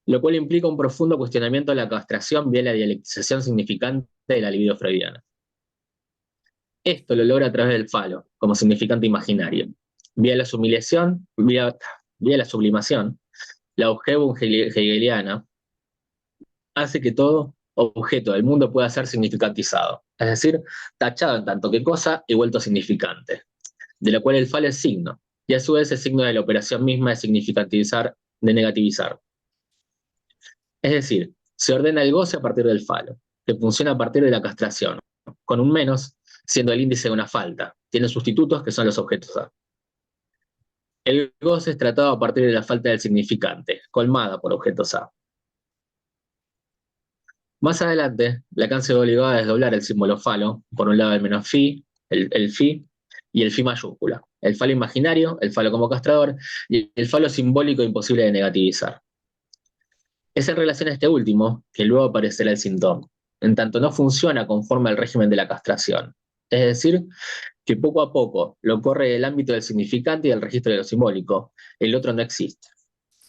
lo cual implica un profundo cuestionamiento de la castración vía la dialectización significante de la libido freudiana. Esto lo logra a través del falo, como significante imaginario. Vía la sublimación, la objevum hegeliana hace que todo objeto del mundo pueda ser significantizado, es decir, tachado en tanto que cosa y vuelto significante, de lo cual el falo es signo, y a su vez es signo de la operación misma de significantizar, de negativizar. Es decir, se ordena el goce a partir del falo, que funciona a partir de la castración, con un menos siendo el índice de una falta. Tiene sustitutos que son los objetos A. El goce es tratado a partir de la falta del significante, colmada por objetos A. Más adelante, Lacan se ve obligado a desdoblar el símbolo falo, por un lado el menos phi, el phi, y el phi mayúscula. El falo imaginario, el falo como castrador, y el falo simbólico imposible de negativizar. Es en relación a este último que luego aparecerá el síntoma, en tanto no funciona conforme al régimen de la castración. Es decir, que poco a poco lo corre el ámbito del significante y del registro de lo simbólico, el otro no existe.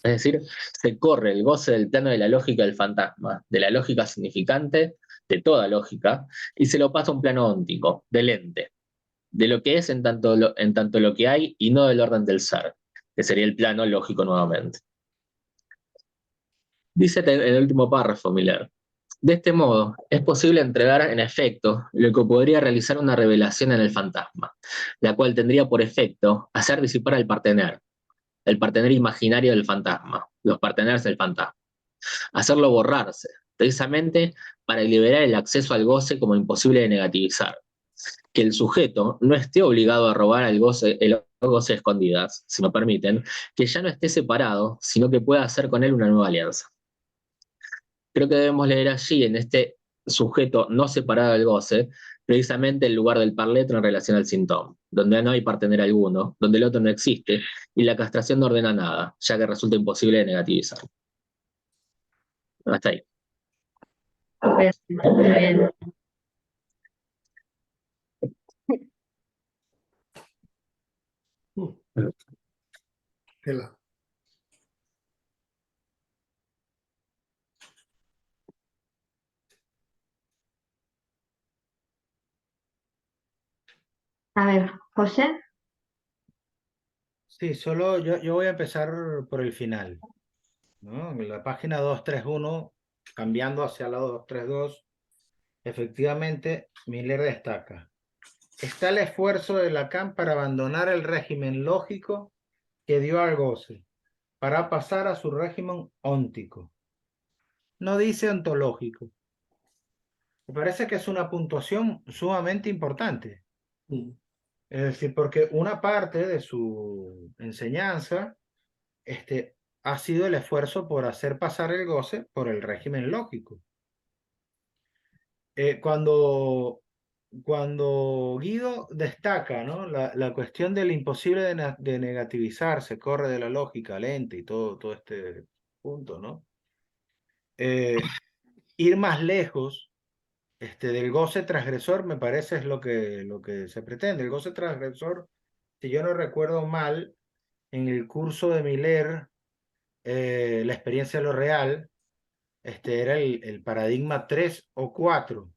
Es decir, se corre el goce del plano de la lógica del fantasma, de la lógica significante, de toda lógica, y se lo pasa a un plano óntico, del ente, de lo que es en tanto lo que hay y no del orden del ser, que sería el plano lógico nuevamente. Dice en el último párrafo Miller: de este modo, es posible entregar en efecto lo que podría realizar una revelación en el fantasma, la cual tendría por efecto hacer disipar al partener, el partener imaginario del fantasma, los parteners del fantasma, hacerlo borrarse, precisamente para liberar el acceso al goce como imposible de negativizar, que el sujeto no esté obligado a robar el goce a escondidas, si me permiten, que ya no esté separado, sino que pueda hacer con él una nueva alianza. Creo que debemos leer allí, en este sujeto no separado del goce, precisamente el lugar del parletro en relación al síntoma, donde no hay partener alguno, donde el otro no existe, y la castración no ordena nada, ya que resulta imposible de negativizar. Hasta ahí. Muy bien. Tela. A ver, José. Sí, solo yo voy a empezar por el final, ¿no? En la página 231, cambiando hacia la 232, efectivamente, Miller destaca: está el esfuerzo de Lacan para abandonar el régimen lógico que dio al goce, para pasar a su régimen óntico. No dice ontológico. Me parece que es una puntuación sumamente importante. Es decir, porque una parte de su enseñanza ha sido el esfuerzo por hacer pasar el goce por el régimen lógico. Cuando cuando Guido destaca, ¿no?, la cuestión del imposible de negativizar, se corre de la lógica lente y todo este punto, ¿no? Ir más lejos del goce transgresor me parece es lo que se pretende. El goce transgresor, si yo no recuerdo mal, en el curso de Miller, la experiencia de lo real, era el paradigma 3 o 4.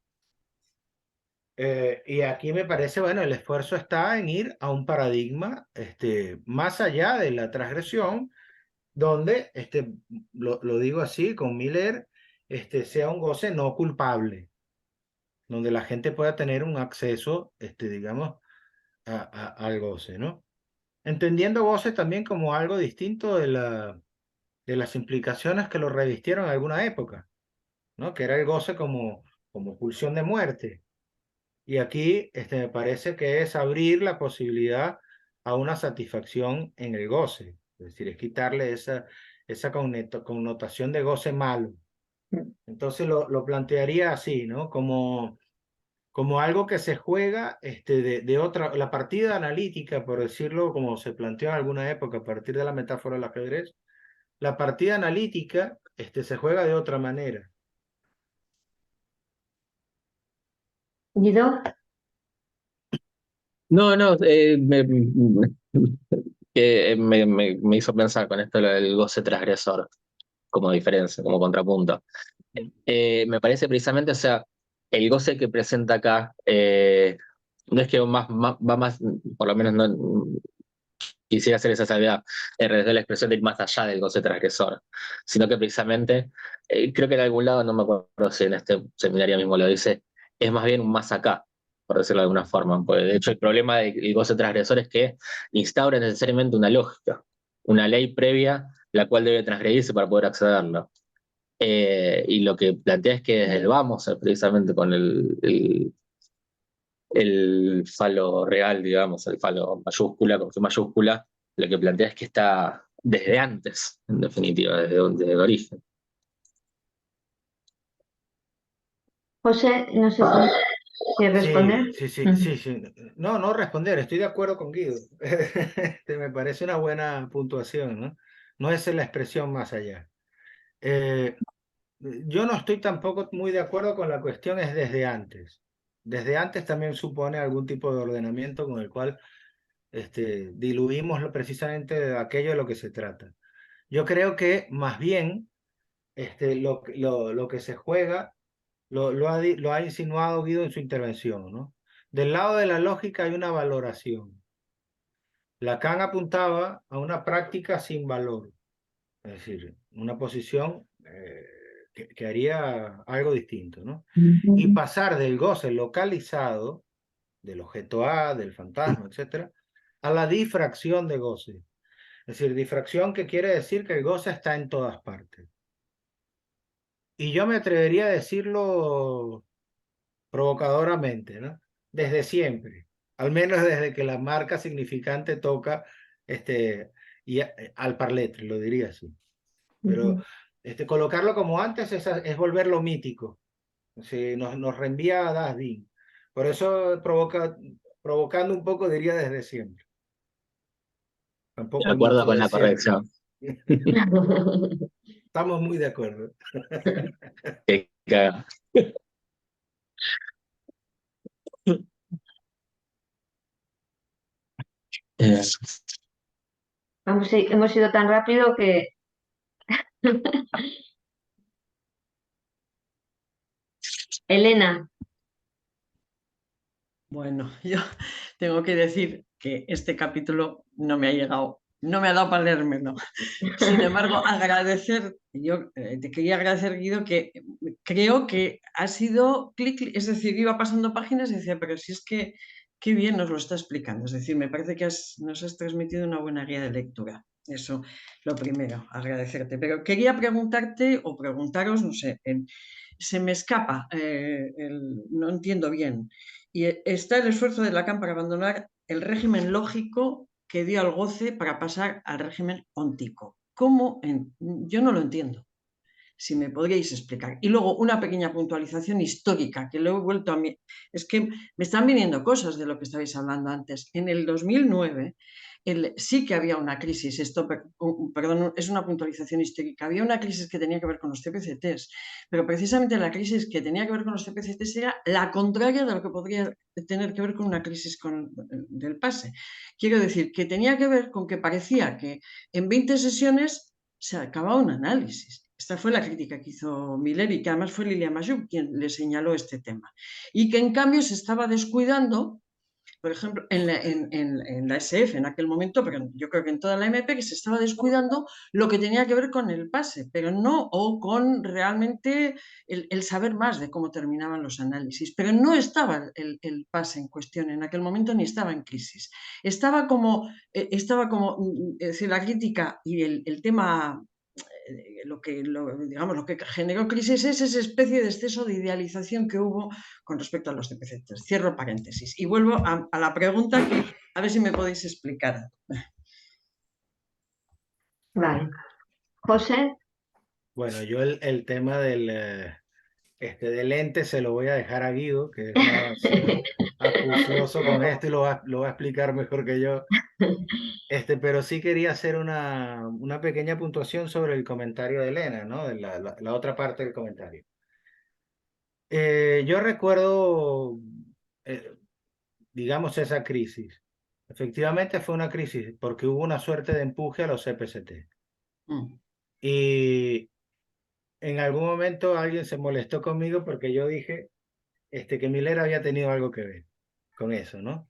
Y aquí me parece, bueno, el esfuerzo está en ir a un paradigma más allá de la transgresión, donde, lo digo así, con Miller, sea un goce no culpable, donde la gente pueda tener un acceso, digamos, al goce, ¿no? Entendiendo goce también como algo distinto de las implicaciones que lo revistieron en alguna época, ¿no? Que era el goce como pulsión de muerte. Y aquí me parece que es abrir la posibilidad a una satisfacción en el goce. Es decir, es quitarle esa connotación de goce malo. Entonces lo plantearía así, ¿no? Como algo que se juega de otra, la partida analítica, por decirlo como se planteó en alguna época a partir de la metáfora del ajedrez, la partida analítica se juega de otra manera. Guido. No, me hizo pensar con esto lo del goce transgresor, como diferencia, como contrapunto. Me parece precisamente, o sea, el goce que presenta acá, no es que va más, por lo menos no quisiera hacer esa salvedad en realidad la expresión de ir más allá del goce transgresor, sino que precisamente, creo que en algún lado, no me acuerdo si en este seminario mismo lo dice, es más bien un más acá, por decirlo de alguna forma. Porque de hecho el problema del goce transgresor es que instaura necesariamente una lógica, una ley previa la cual debe transgredirse para poder accederlo. Y lo que plantea es que desde el vamos, precisamente con el falo real, digamos, el falo mayúscula, con G mayúscula, lo que plantea es que está desde antes, en definitiva, desde el origen. José, no sé si quieres responder. Sí. No responder, estoy de acuerdo con Guido. Me parece una buena puntuación, ¿no? No es la expresión más allá. Yo no estoy tampoco muy de acuerdo con la cuestión es desde antes. Desde antes también supone algún tipo de ordenamiento con el cual diluimos precisamente aquello de lo que se trata. Yo creo que más bien lo que se juega lo ha insinuado Guido en su intervención, ¿no? Del lado de la lógica hay una valoración. Lacan apuntaba a una práctica sin valor, es decir, una posición que haría algo distinto, ¿no? Y pasar del goce localizado, del objeto A, del fantasma, etcétera, a la difracción de goce. Es decir, difracción que quiere decir que el goce está en todas partes. Y yo me atrevería a decirlo provocadoramente, ¿no? Desde siempre, al menos desde que la marca significante toca al parletre, lo diría así. Pero colocarlo como antes es volverlo mítico. Nos reenvía a Das Din. Por eso provocando un poco diría desde siempre. Tampoco De acuerdo mucho con de la siempre. corrección. Estamos muy de acuerdo. Qué caga. Hemos ido tan rápido que... Elena. Bueno, yo tengo que decir que este capítulo no me ha llegado, no me ha dado para leérmelo. Sin embargo, te quería agradecer, Guido, que creo que ha sido clic, es decir, iba pasando páginas y decía, pero si es que qué bien nos lo está explicando. Es decir, me parece que nos has transmitido una buena guía de lectura. Eso, lo primero, agradecerte. Pero quería preguntarte o preguntaros, no sé, se me escapa, no entiendo bien. Y está el esfuerzo de Lacan para abandonar el régimen lógico que dio al goce para pasar al régimen óntico. Yo no lo entiendo. si me podríais explicar. Y luego una pequeña puntualización histórica, que lo he vuelto a mí. Es que me están viniendo cosas de lo que estabais hablando antes. En el 2009 sí que había una crisis, perdón, es una puntualización histórica, había una crisis que tenía que ver con los CPCTs, pero precisamente la crisis que tenía que ver con los CPCTs era la contraria de lo que podría tener que ver con una crisis del pase. Quiero decir, que tenía que ver con que parecía que en 20 sesiones se acababa un análisis. Esta fue la crítica que hizo Miller y que además fue Lilia Majub quien le señaló este tema. Y que en cambio se estaba descuidando, por ejemplo, en la SF en aquel momento, pero yo creo que en toda la MP, que se estaba descuidando lo que tenía que ver con el pase, pero no, o con realmente el saber más de cómo terminaban los análisis. Pero no estaba el pase en cuestión en aquel momento, ni estaba en crisis. Estaba como es decir, la crítica y el tema, lo que generó crisis es esa especie de exceso de idealización que hubo con respecto a los CPCTs. Cierro paréntesis y vuelvo a la pregunta, a ver si me podéis explicar. Vale. José. Bueno, yo el tema del ente se lo voy a dejar a Guido, que es más acucioso con esto y lo va a explicar mejor que yo. Pero sí quería hacer una pequeña puntuación sobre el comentario de Elena, ¿no? De la otra parte del comentario. Yo recuerdo, digamos, esa crisis. Efectivamente fue una crisis porque hubo una suerte de empuje a los CPCT. Y en algún momento alguien se molestó conmigo porque yo dije que Miller había tenido algo que ver con eso, ¿no?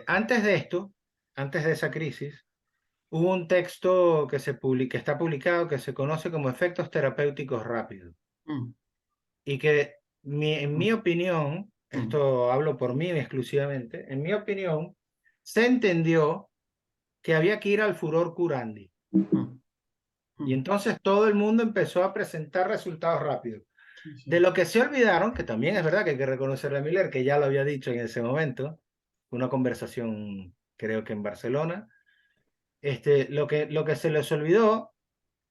Antes de esto, antes de esa crisis, hubo un texto que está publicado que se conoce como efectos terapéuticos rápidos. Y que, en mi opinión, esto hablo por mí exclusivamente, en mi opinión, se entendió que había que ir al furor curandi. Y entonces todo el mundo empezó a presentar resultados rápidos. De lo que se olvidaron, que también es verdad que hay que reconocerle a Miller, que ya lo había dicho en ese momento, una conversación creo que en Barcelona, lo que se les olvidó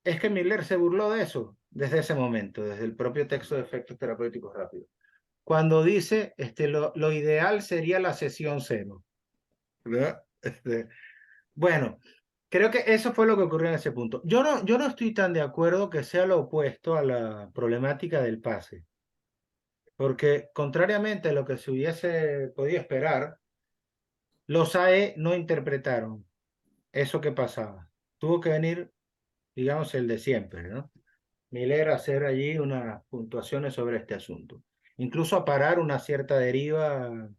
es que Miller se burló de eso desde ese momento, desde el propio texto de efectos terapéuticos rápidos. Cuando dice, lo ideal sería la sesión cero. ¿Verdad? Bueno, creo que eso fue lo que ocurrió en ese punto. Yo no estoy tan de acuerdo que sea lo opuesto a la problemática del pase. Porque contrariamente a lo que se hubiese podido esperar, los AE no interpretaron eso que pasaba. Tuvo que venir, digamos, el de siempre, ¿no? Miller a hacer allí unas puntuaciones sobre este asunto. Incluso a parar una cierta deriva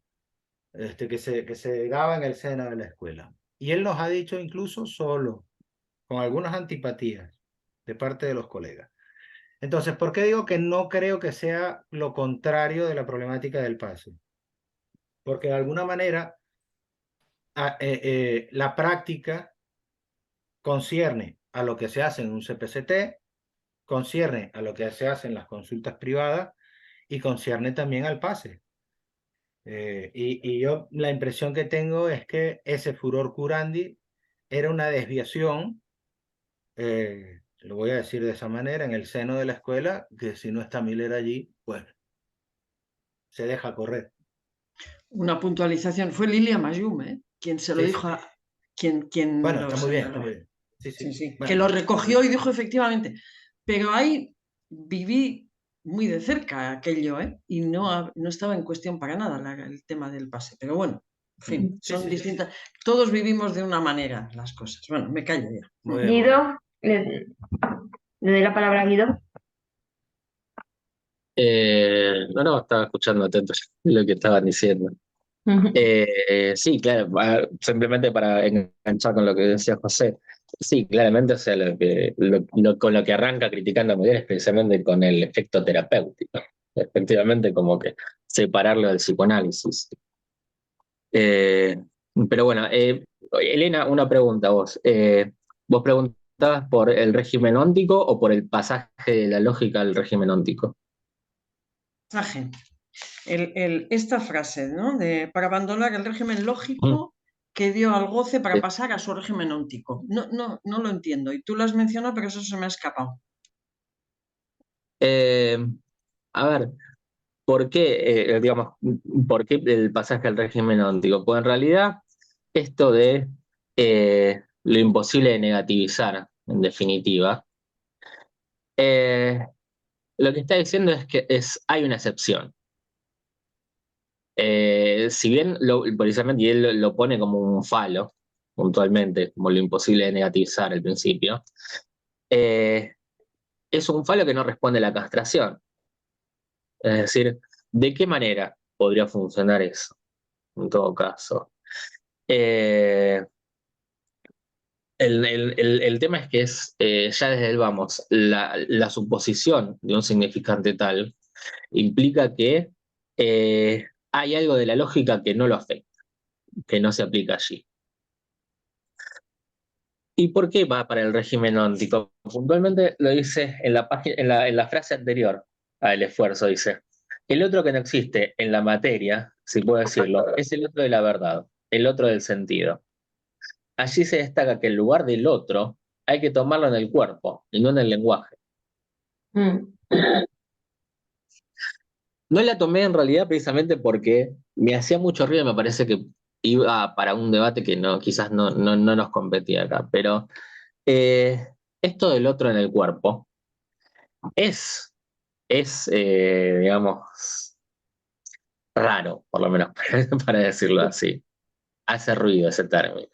que se daba en el seno de la escuela. Y él nos ha dicho incluso solo, con algunas antipatías de parte de los colegas. Entonces, ¿por qué digo que no creo que sea lo contrario de la problemática del pase? Porque de alguna manera la práctica concierne a lo que se hace en un CPCT, concierne a lo que se hace en las consultas privadas y concierne también al pase. Y yo la impresión que tengo es que ese furor curandi era una desviación, lo voy a decir de esa manera, en el seno de la escuela, que si no está Miller allí, pues se deja correr. Una puntualización, fue Lilia Majum, quien se lo Sí, dijo, sí. quien Bueno, lo está muy bien, señaló. está muy bien. Sí, sí. Sí, Bueno. que lo recogió y dijo efectivamente, pero ahí viví muy de cerca aquello, y no estaba en cuestión para nada el tema del pase, pero bueno, en fin, son distintas, todos vivimos de una manera las cosas. Bueno, me callo ya. Muy bien, Guido, le doy la palabra a Guido. No, estaba escuchando atento lo que estaban diciendo. Sí, claro, simplemente para enganchar con lo que decía José. Sí, claramente, o sea, con lo que arranca criticando a Miguel es precisamente con el efecto terapéutico. Efectivamente, como que separarlo del psicoanálisis. Pero bueno, Elena, una pregunta a vos. ¿Vos preguntabas por el régimen óntico o por el pasaje de la lógica al régimen óntico? Esta frase, ¿no? Para abandonar el régimen lógico que dio al goce para pasar a su régimen óntico. No lo entiendo. Y tú lo has mencionado, pero eso se me ha escapado. Eh, a ver, digamos, ¿por qué el pasaje al régimen óntico? Pues en realidad esto de lo imposible de negativizar, en definitiva, lo que está diciendo es que hay una excepción. Si bien precisamente, y él lo pone como un falo, puntualmente, como lo imposible de negativizar al principio, es un falo que no responde a la castración. Es decir, ¿de qué manera podría funcionar eso? En todo caso. Eh, el tema es que ya desde el vamos, la suposición de un significante tal implica que hay algo de la lógica que no lo afecta, que no se aplica allí. ¿Y por qué va para el régimen óntico? Puntualmente lo dice en la frase anterior al esfuerzo, dice, el otro que no existe en la materia, si puedo decirlo, es el otro de la verdad, el otro del sentido. Allí se destaca que el lugar del otro hay que tomarlo en el cuerpo y no en el lenguaje. Mm. No la tomé en realidad precisamente porque me hacía mucho ruido y me parece que iba para un debate que quizás no nos competía acá, pero esto del otro en el cuerpo es digamos, raro, por lo menos para decirlo así. Hace ruido ese término.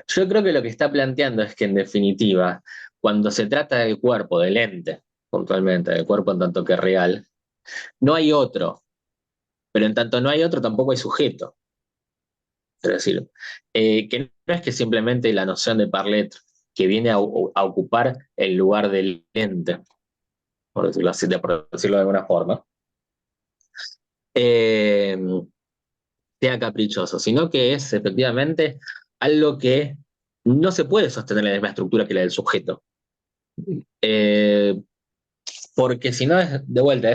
Yo creo que lo que está planteando es que, en definitiva, cuando se trata del cuerpo, del ente, puntualmente, del cuerpo en tanto que real, no hay otro, pero en tanto no hay otro, tampoco hay sujeto. Es decir, que no es que simplemente la noción de Parlet, que viene a ocupar el lugar del ente, por decirlo así, por decirlo de alguna forma, eh, sea caprichoso, sino que es efectivamente algo que no se puede sostener en la misma estructura que la del sujeto. Porque si no, de vuelta,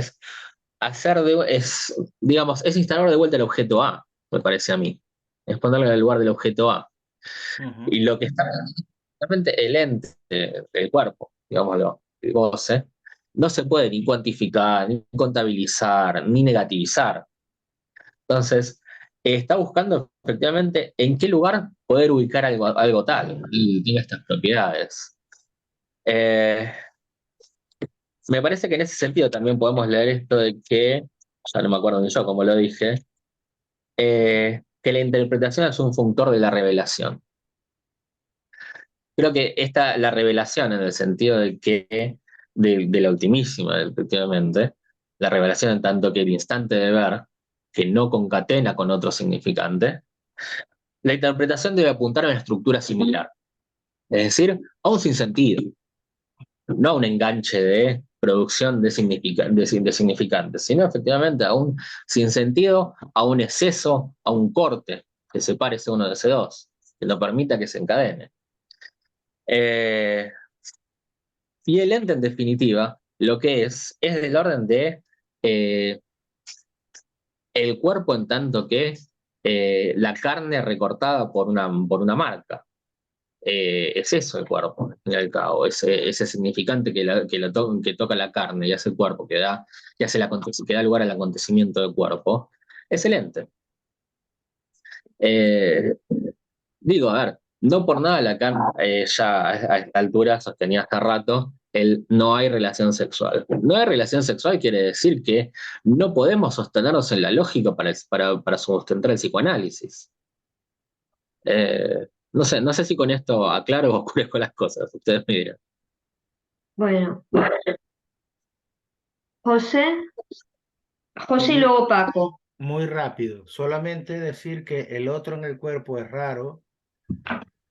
digamos, es instalar de vuelta el objeto A, me parece a mí. Es ponerlo en el lugar del objeto A. Y lo que está realmente el ente del cuerpo, digámoslo, el goce, no se puede ni cuantificar, ni contabilizar, ni negativizar. Entonces, está buscando efectivamente en qué lugar poder ubicar algo tal y tiene estas propiedades. Me parece que en ese sentido también podemos leer esto de que, ya no me acuerdo ni yo cómo lo dije, que la interpretación es un funtor de la revelación. Creo que la revelación en el sentido de que, de la ultimísima, efectivamente, la revelación en tanto que el instante de ver, que no concatena con otro significante, la interpretación debe apuntar a una estructura similar, es decir, a un sinsentido, no a un enganche de producción de significantes, sino efectivamente a un sinsentido, a un exceso, a un corte que separe ese uno de ese dos, que no permita que se encadene. Y el ente, en definitiva, lo que es del orden de el cuerpo en tanto que la carne recortada por una marca. Es eso el cuerpo, al fin y al cabo, ese significante que toca la carne y hace el cuerpo, que da lugar al acontecimiento del cuerpo, es el ente. Digo, a ver, no por nada la carne ya a esta altura sostenía hasta rato no hay relación sexual. No hay relación sexual quiere decir que no podemos sostenernos en la lógica para sustentar el psicoanálisis. No sé si con esto aclaro o oscurezco las cosas, ustedes me dirán. Bueno, José y luego Paco. Muy rápido, solamente decir que el otro en el cuerpo es raro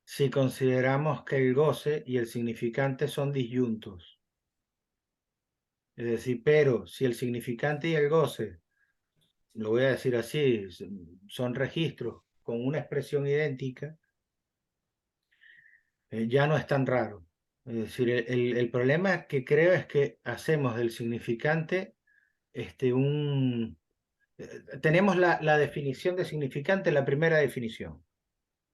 si consideramos que el goce y el significante son disyuntos. Es decir, pero si el significante y el goce, lo voy a decir así, son registros con una expresión idéntica, ya no es tan raro. Es decir, el problema que creo es que hacemos del significante tenemos la definición de significante, la primera definición.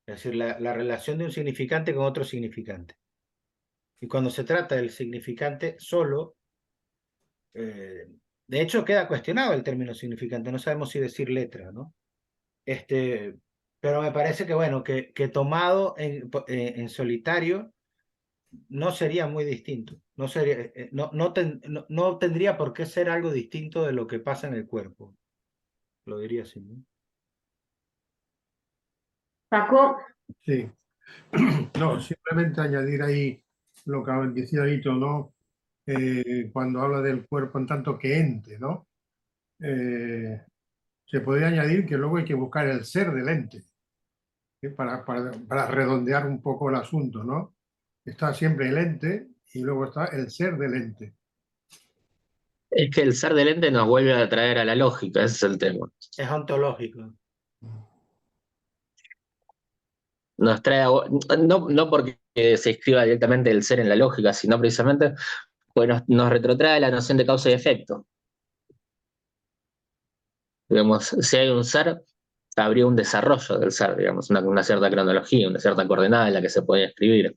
Es decir, la relación de un significante con otro significante. Y cuando se trata del significante solo, De hecho, queda cuestionado el término significante, no sabemos si decir letra, ¿no? Pero me parece que, bueno, que tomado en solitario no sería muy distinto. No, sería, no tendría por qué ser algo distinto de lo que pasa en el cuerpo. Lo diría así, ¿no? Paco. Sí. No, simplemente añadir ahí lo que decía Hito, ¿no? Cuando habla del cuerpo en tanto que ente, ¿no? Se podría añadir que luego hay que buscar el ser del ente, para redondear un poco el asunto, ¿no? Está siempre el ente y luego está el ser del ente. Es que el ser del ente nos vuelve a traer a la lógica, ese es el tema. Es ontológico. Nos trae, no porque se inscriba directamente el ser en la lógica, sino precisamente pues nos retrotrae la noción de causa y efecto. Digamos, si hay un ser, habría un desarrollo del ser, digamos, una cierta cronología, una cierta coordenada en la que se puede escribir.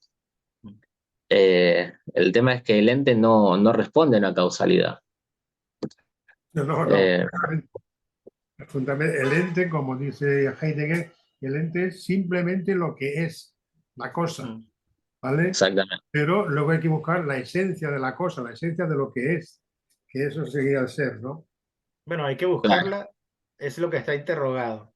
El tema es que el ente no responde a una causalidad. No. El ente, como dice Heidegger, el ente es simplemente lo que es, la cosa, ¿vale? Exactamente. Pero luego hay que buscar la esencia de la cosa, la esencia de lo que es, que eso sería el ser, ¿no? Bueno, hay que buscarla, es lo que está interrogado.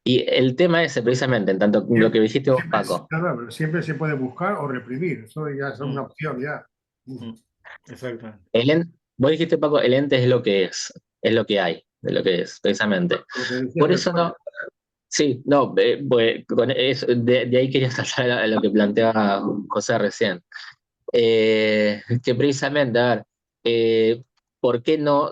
Y el tema ese, precisamente, en tanto lo que dijiste vos, Paco. Claro, siempre se puede buscar o reprimir, eso ya es una opción ya. Exactamente. Vos dijiste, Paco, el ente es lo que es lo que hay, de lo que es, precisamente. Por eso no. Sí, no, de ahí quería saltar a lo que planteaba José recién. Que precisamente, a ver, ¿por qué no?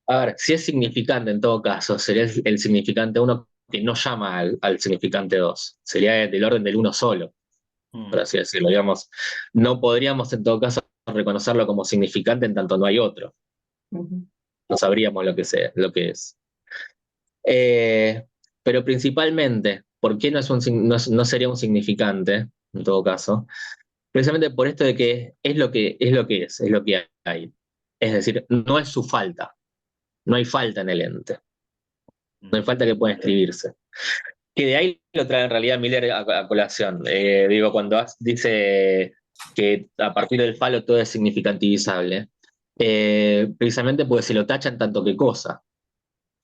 A ver, si es significante en todo caso, sería el significante 1 que no llama al significante 2. Sería del orden del 1 solo, por así decirlo. Digamos, no podríamos en todo caso reconocerlo como significante en tanto no hay otro. No sabríamos lo que es. Pero principalmente, ¿por qué no sería un significante, en todo caso? Precisamente por esto de que es lo que hay. Es decir, no es su falta. No hay falta en el ente. No hay falta que pueda escribirse. Que de ahí lo trae en realidad Miller a colación. Digo, cuando dice que a partir del falo todo es significantivizable, precisamente porque se lo tachan tanto que cosa.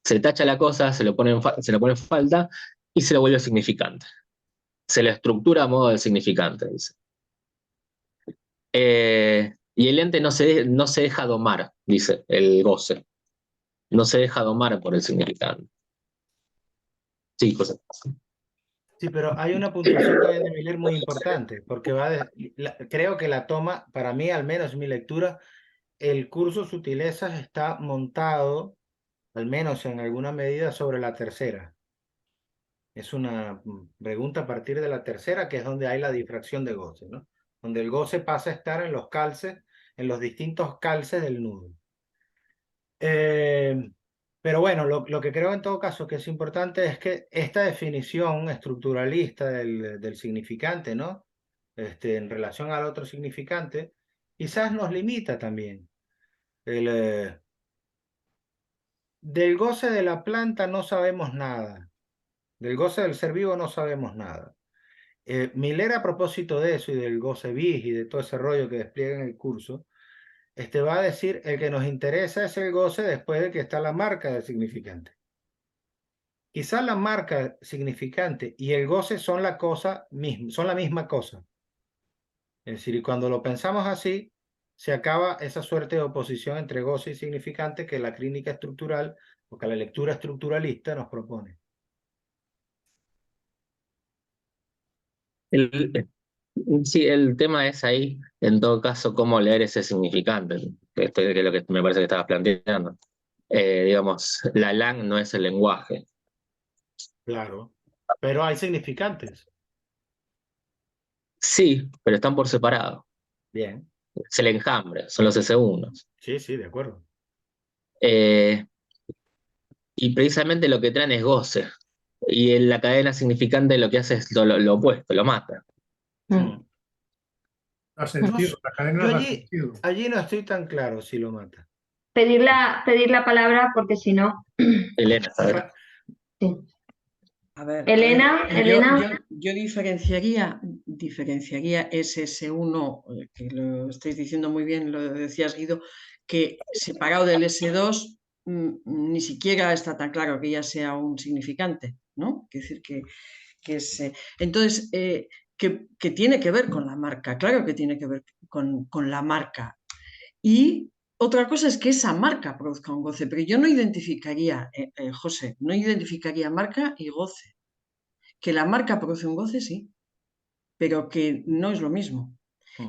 Se tacha la cosa, se lo pone en falta y se lo vuelve significante. Se lo estructura a modo de significante, dice. Y el ente no se deja domar, dice el goce. No se deja domar por el significante. Sí, José. Sí, pero hay una puntuación también de Miller muy importante, porque creo que la toma, para mí al menos en mi lectura, el curso Sutilezas está montado, al menos en alguna medida, sobre la tercera. Es una pregunta a partir de la tercera, que es donde hay la difracción de goce, ¿no? Donde el goce pasa a estar en los calces, en los distintos calces del nudo. Pero bueno, lo que creo en todo caso que es importante es que esta definición estructuralista del significante, ¿no? En relación al otro significante, quizás nos limita también. Del goce de la planta no sabemos nada. Del goce del ser vivo no sabemos nada. Miller, a propósito de eso y del goce bis y de todo ese rollo que despliega en el curso, va a decir, el que nos interesa es el goce después de que está la marca del significante. Quizás la marca significante y el goce son la misma cosa. Es decir, y cuando lo pensamos así, se acaba esa suerte de oposición entre goce y significante que la clínica estructural o que la lectura estructuralista nos propone. Sí, el tema es ahí, en todo caso, cómo leer ese significante, que es lo que me parece que estabas planteando. Digamos, la LAN no es el lenguaje. Claro, pero hay significantes. Sí, pero están por separado. Bien. Es el enjambre, son los S1. Sí, de acuerdo. Y precisamente lo que traen es goce. Y en la cadena significante lo que hace es lo opuesto, lo mata. Da sentido, la cadena Yo da allí, sentido. allí no estoy tan claro si lo mata. Pedir la palabra porque si no. Elena, a ver. Sí. A ver, Elena, yo diferenciaría ese S1, que lo estáis diciendo muy bien, lo decías Guido, que separado del S2 ni siquiera está tan claro que ya sea un significante, ¿no? Quiere decir que es... entonces, que tiene que ver con la marca, claro que tiene que ver con la marca. Y otra cosa es que esa marca produzca un goce, pero yo no identificaría, José, no identificaría marca y goce. Que la marca produce un goce, sí, pero que no es lo mismo.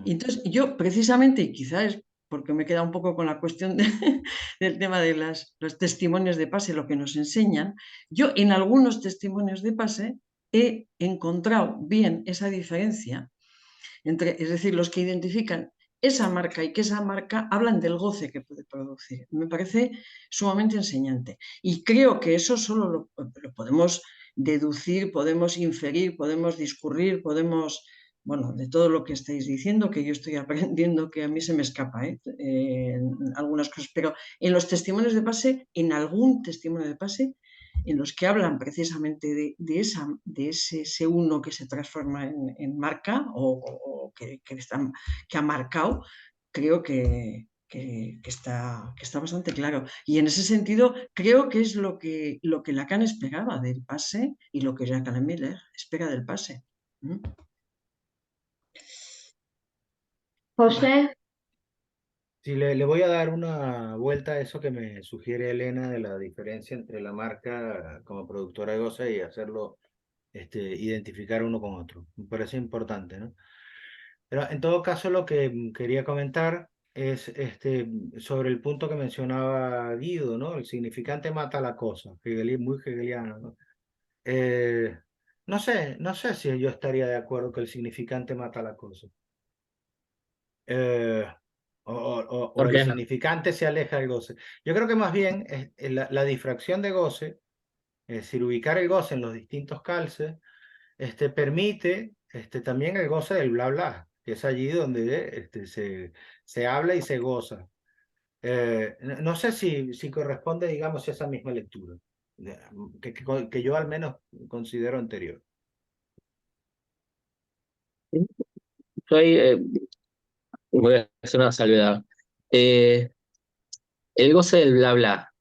Y entonces yo precisamente, y quizás es porque me queda un poco con la cuestión del tema de los testimonios de pase, lo que nos enseñan, yo en algunos testimonios de pase he encontrado bien esa diferencia entre, es decir, los que identifican esa marca y que esa marca hablan del goce que puede producir. Me parece sumamente enseñante. Y creo que eso solo lo podemos deducir, podemos inferir, podemos discurrir, podemos, bueno, de todo lo que estáis diciendo, que yo estoy aprendiendo, que a mí se me escapa, algunas cosas, pero en los testimonios de pase, en algún testimonio de pase, en los que hablan precisamente de ese S1 que se transforma en marca o que ha marcado, creo que está bastante claro. Y en ese sentido, creo que es lo que Lacan esperaba del pase y lo que Jacques Miller espera del pase. José. Sí, le voy a dar una vuelta a eso que me sugiere Elena de la diferencia entre la marca como productora de goce y hacerlo, identificar uno con otro. Me parece importante, ¿no? Pero en todo caso lo que quería comentar es sobre el punto que mencionaba Guido, ¿no? El significante mata la cosa, muy hegeliano, ¿no? No sé si yo estaría de acuerdo que el significante mata la cosa. O ¿Por el qué? significante se aleja del goce. Yo creo que más bien la difracción de goce, es decir, ubicar el goce en los distintos calces, permite también el goce del bla bla, que es allí donde se habla y se goza. No sé si corresponde, digamos, a esa misma lectura, que yo al menos considero anterior. Yo ahí voy a hacer una salvedad. El goce del bla bla,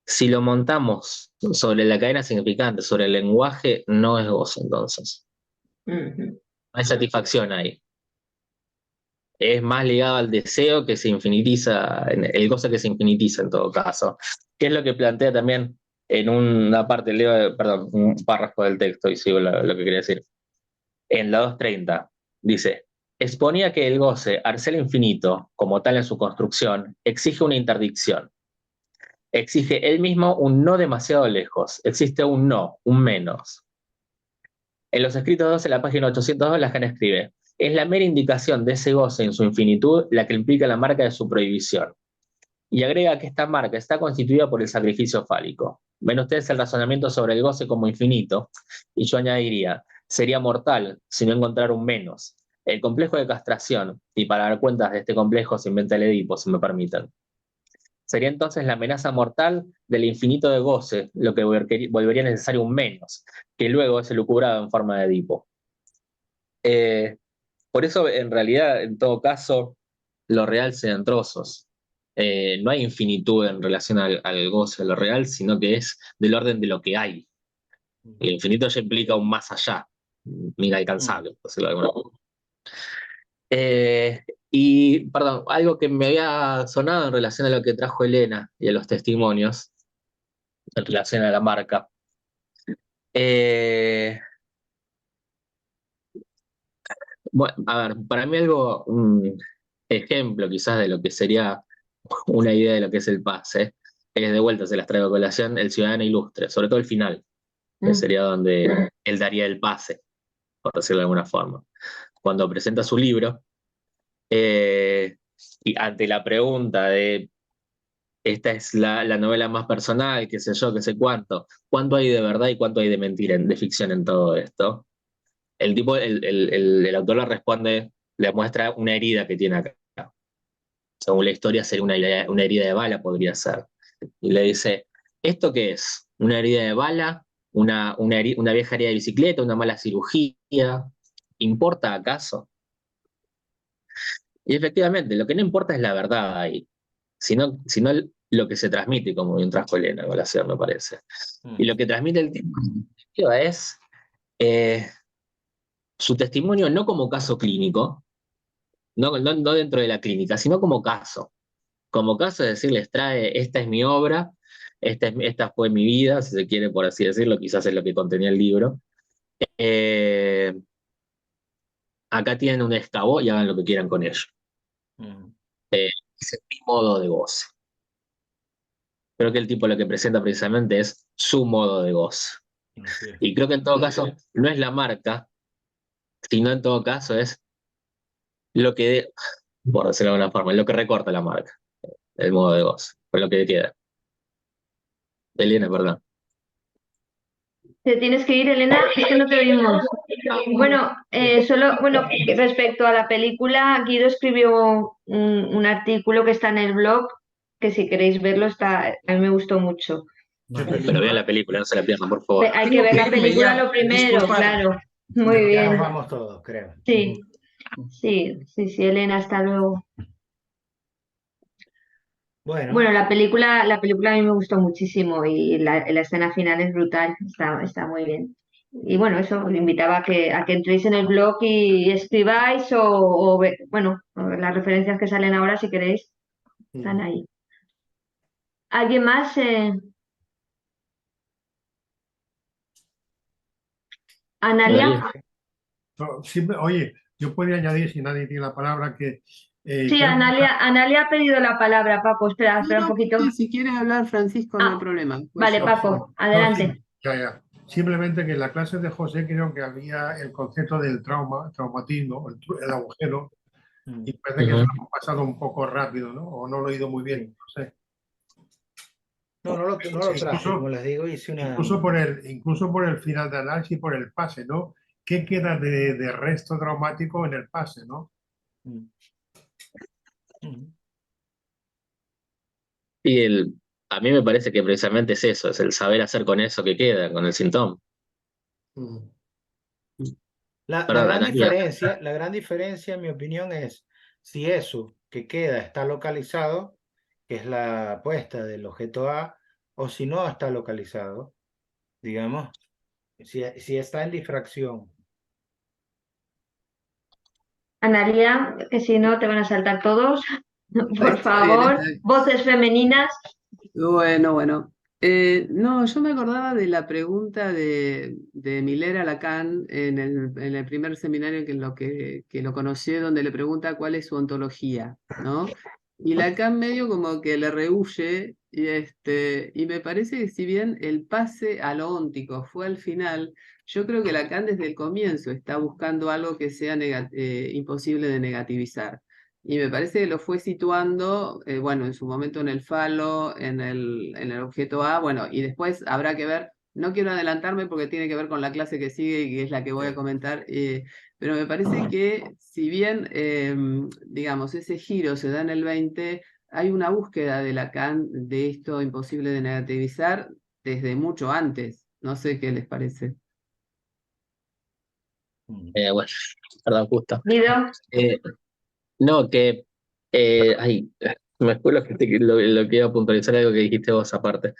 si lo montamos sobre la cadena significante, sobre el lenguaje, no es goce entonces. No hay satisfacción ahí. Es más ligado al deseo que se infinitiza, el goce que se infinitiza en todo caso. Que es lo que plantea también en una parte, perdón, un párrafo del texto, y sigo lo que quería decir. En la 230 dice: exponía que el goce, al ser infinito, como tal en su construcción, exige una interdicción. Exige él mismo un no demasiado lejos. Existe un no, un menos. En los escritos 2, en la página 802, Lacan escribe: es la mera indicación de ese goce en su infinitud la que implica la marca de su prohibición. Y agrega que esta marca está constituida por el sacrificio fálico. Ven ustedes el razonamiento sobre el goce como infinito, y yo añadiría: sería mortal si no encontrara un menos. El complejo de castración, y para dar cuentas de este complejo se inventa el Edipo, si me permiten. Sería entonces la amenaza mortal del infinito de goce, lo que volvería necesario un menos, que luego es elucubrado en forma de Edipo. Por eso, en realidad, en todo caso, lo real se da en trozos. No hay infinitud en relación al goce de lo real, sino que es del orden de lo que hay. El infinito ya implica un más allá, inalcanzable, por decirlo de alguna forma. Y, perdón, algo que me había sonado en relación a lo que trajo Elena y a los testimonios, en relación a la marca. Bueno, a ver, para mí un ejemplo quizás de lo que sería una idea de lo que es el pase, es de vuelta, se las traigo a colación, el ciudadano ilustre, sobre todo el final, que sería donde él daría el pase, por decirlo de alguna forma. Cuando presenta su libro, y ante la pregunta de esta es la novela más personal, qué sé yo, qué sé cuánto hay de verdad y cuánto hay de mentira, de ficción en todo esto. El autor le responde le muestra una herida que tiene acá. Según la historia sería una herida de bala, podría ser. Y le dice, ¿esto qué es? ¿Una herida de bala? ¿Una vieja herida de bicicleta? ¿Una mala cirugía? ¿Importa acaso? Y efectivamente, lo que no importa es la verdad ahí, sino lo que se transmite, como bien trajo Elena a colación, me parece. Y lo que transmite el tipo es su testimonio no como caso clínico, no dentro de la clínica, sino como caso. Como caso, es decir, les trae, esta es mi obra, esta fue mi vida, si se quiere, por así decirlo, quizás es lo que contenía el libro. Eh, Acá tienen un escaboz y hagan lo que quieran con ello. Ese es mi modo de goce. Creo que el tipo lo que presenta precisamente es su modo de goce. Y creo que en todo caso no es la marca, sino en todo caso es lo que, por decirlo de alguna forma, lo que recorta la marca, el modo de goce, por lo que queda. Elena, perdón. ¿Te tienes que ir, Elena? Es que no te oímos. Bueno, respecto a la película, Guido escribió un artículo que está en el blog, que si queréis verlo, a mí me gustó mucho. Pero vean la película, no se la pierdan, por favor. Hay que ver la película lo primero, claro. Muy bien. Ya nos vamos todos, creo. Sí, Elena, hasta luego. Bueno, la película a mí me gustó muchísimo y la escena final es brutal, está muy bien. Y bueno, eso, os invitaba a que entréis en el blog y escribáis las referencias que salen ahora, si queréis, están ahí. ¿Alguien más? ¿Analia? Oye, yo podría añadir, si nadie tiene la palabra, que... Sí, Analia ha pedido la palabra, Paco. Espera un poquito. Sí, si quieres hablar, Francisco, no hay problema. Vale, Paco, adelante. Ya. Simplemente que en la clase de José creo que había el concepto del traumatismo, el agujero, y parece que se lo hemos pasado un poco rápido, ¿no? O no lo he oído muy bien, no sé. No lo traje, como les digo, hice una... Incluso por el final de análisis, por el pase, ¿no? ¿Qué queda de resto traumático en el pase, ¿no? Y a mí me parece que precisamente es eso, es el saber hacer con eso que queda, con el síntoma. La gran diferencia, en mi opinión, es si eso que queda está localizado, que es la apuesta del objeto A, o si no está localizado, digamos, si está en difracción. Analia, que si no te van a saltar todos. Por favor, voces femeninas. Bueno. No, yo me acordaba de la pregunta de Miller a Lacan en el primer seminario que lo conocí, donde le pregunta cuál es su ontología, ¿no? Y Lacan medio como que le rehúye, y me parece que si bien el pase a lo óntico fue al final, yo creo que Lacan desde el comienzo está buscando algo que sea imposible de negativizar. Y me parece que lo fue situando, en su momento en el falo, en el objeto A, y después habrá que ver, no quiero adelantarme porque tiene que ver con la clase que sigue y que es la que voy a comentar, pero me parece que si bien, digamos, ese giro se da en el 20, hay una búsqueda de Lacan de esto imposible de negativizar desde mucho antes. No sé qué les parece. Perdón, justo. Guido. No, que me fue lo que iba a puntualizar, algo que dijiste vos aparte.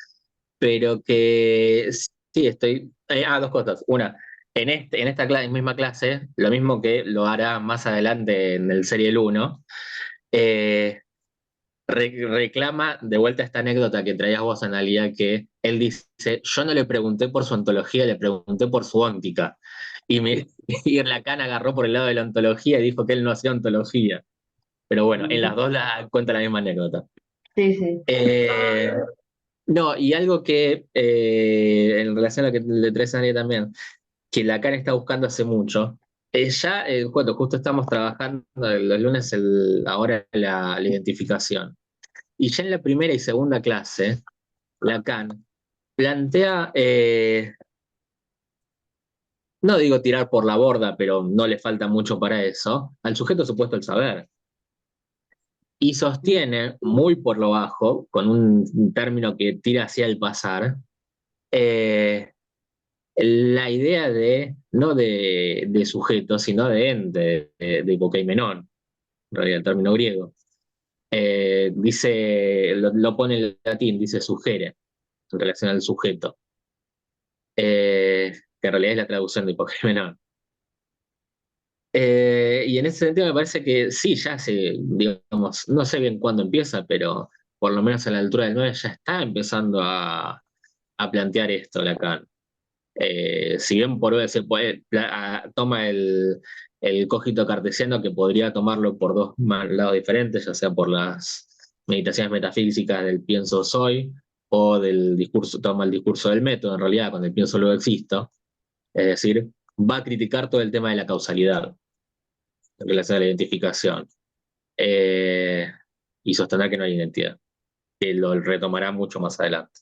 Pero que sí, estoy. Dos cosas. Una, en esta misma clase, lo mismo que lo hará más adelante en el Serial 1, reclama de vuelta esta anécdota que traías vos, Analia, que él dice: yo no le pregunté por su ontología, le pregunté por su óntica. Y Lacan agarró por el lado de la ontología y dijo que él no hacía ontología. Pero bueno, en las dos cuenta la misma anécdota. Sí. No, y algo que en relación a lo que le traes a Analia también, que Lacan está buscando hace mucho, justo estamos trabajando los lunes ahora la identificación. Y ya en la primera y segunda clase, Lacan plantea no digo tirar por la borda, pero no le falta mucho para eso, al sujeto supuesto el saber. Y sostiene muy por lo bajo, con un término que tira hacia el pasar, la idea de, no de sujeto, sino de ente, de hipokeimenon, en realidad el término griego. Dice, lo pone en latín, dice sugere, en relación al sujeto, que en realidad es la traducción de hipokeimenon. Y en ese sentido me parece que sí, ya se, digamos, no sé bien cuándo empieza, pero por lo menos a la altura del 9 ya está empezando a plantear esto Lacan. Si bien por decir, toma el cogito cartesiano, que podría tomarlo por dos lados diferentes, ya sea por las meditaciones metafísicas del pienso soy, o del discurso, toma el discurso del método, en realidad, con el pienso luego existo, es decir, va a criticar todo el tema de la causalidad en relación a la identificación, eh, y sostener que no hay identidad, que lo retomará mucho más adelante.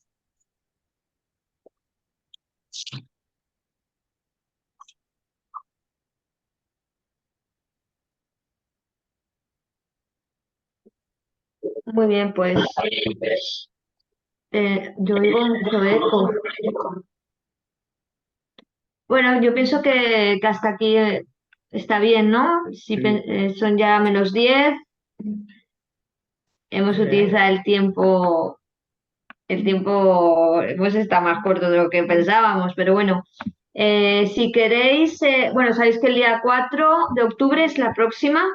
Muy bien, pues yo oigo mucho eco. Bueno, yo pienso que hasta aquí está bien, ¿no? Si son ya -10, hemos utilizado el tiempo pues está más corto de lo que pensábamos, pero bueno, si queréis, bueno, sabéis que el día 4 de octubre es la próxima,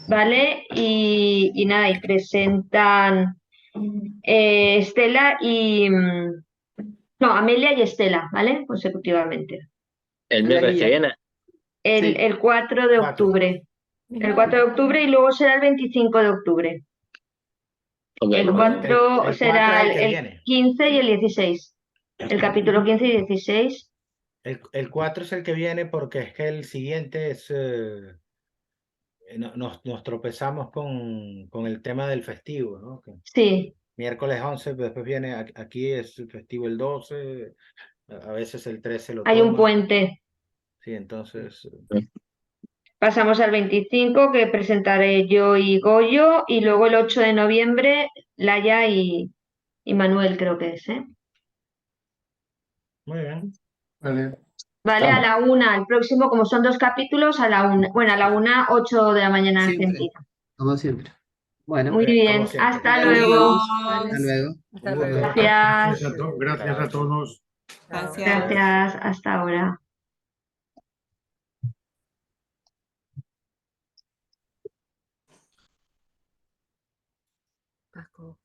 ¿vale? Y nada, y presentan Estela y... No, Amelia y Estela, ¿vale? Consecutivamente. El miércoles que viene. El 4 de octubre. El 4 de octubre y luego será el 25 de octubre. Okay. El 4 el será es el que el viene. 15 y el 16. El capítulo 15 y 16. El 4 es el que viene porque es que el siguiente es... nos tropezamos con el tema del festivo, ¿no? Que Sí, miércoles 11, después viene, aquí es el festivo el 12, a veces el 13 lo hay un toma. puente. Sí, entonces... Pasamos al 25, que presentaré yo y Goyo, y luego el 8 de noviembre, Laia y Manuel, creo que es, ¿eh? Muy bien. Vale. Vale, a la 1, el próximo, como son 2 capítulos, a la 1. Bueno, a la 1, 8 de la mañana en Siempre, Argentina. como siempre. Bueno, Muy Como bien, siempre. hasta nos luego. vemos. Hasta luego. Hasta Un gusto. luego. Gracias. Gracias a todos. Gracias. Gracias, hasta ahora. Paco.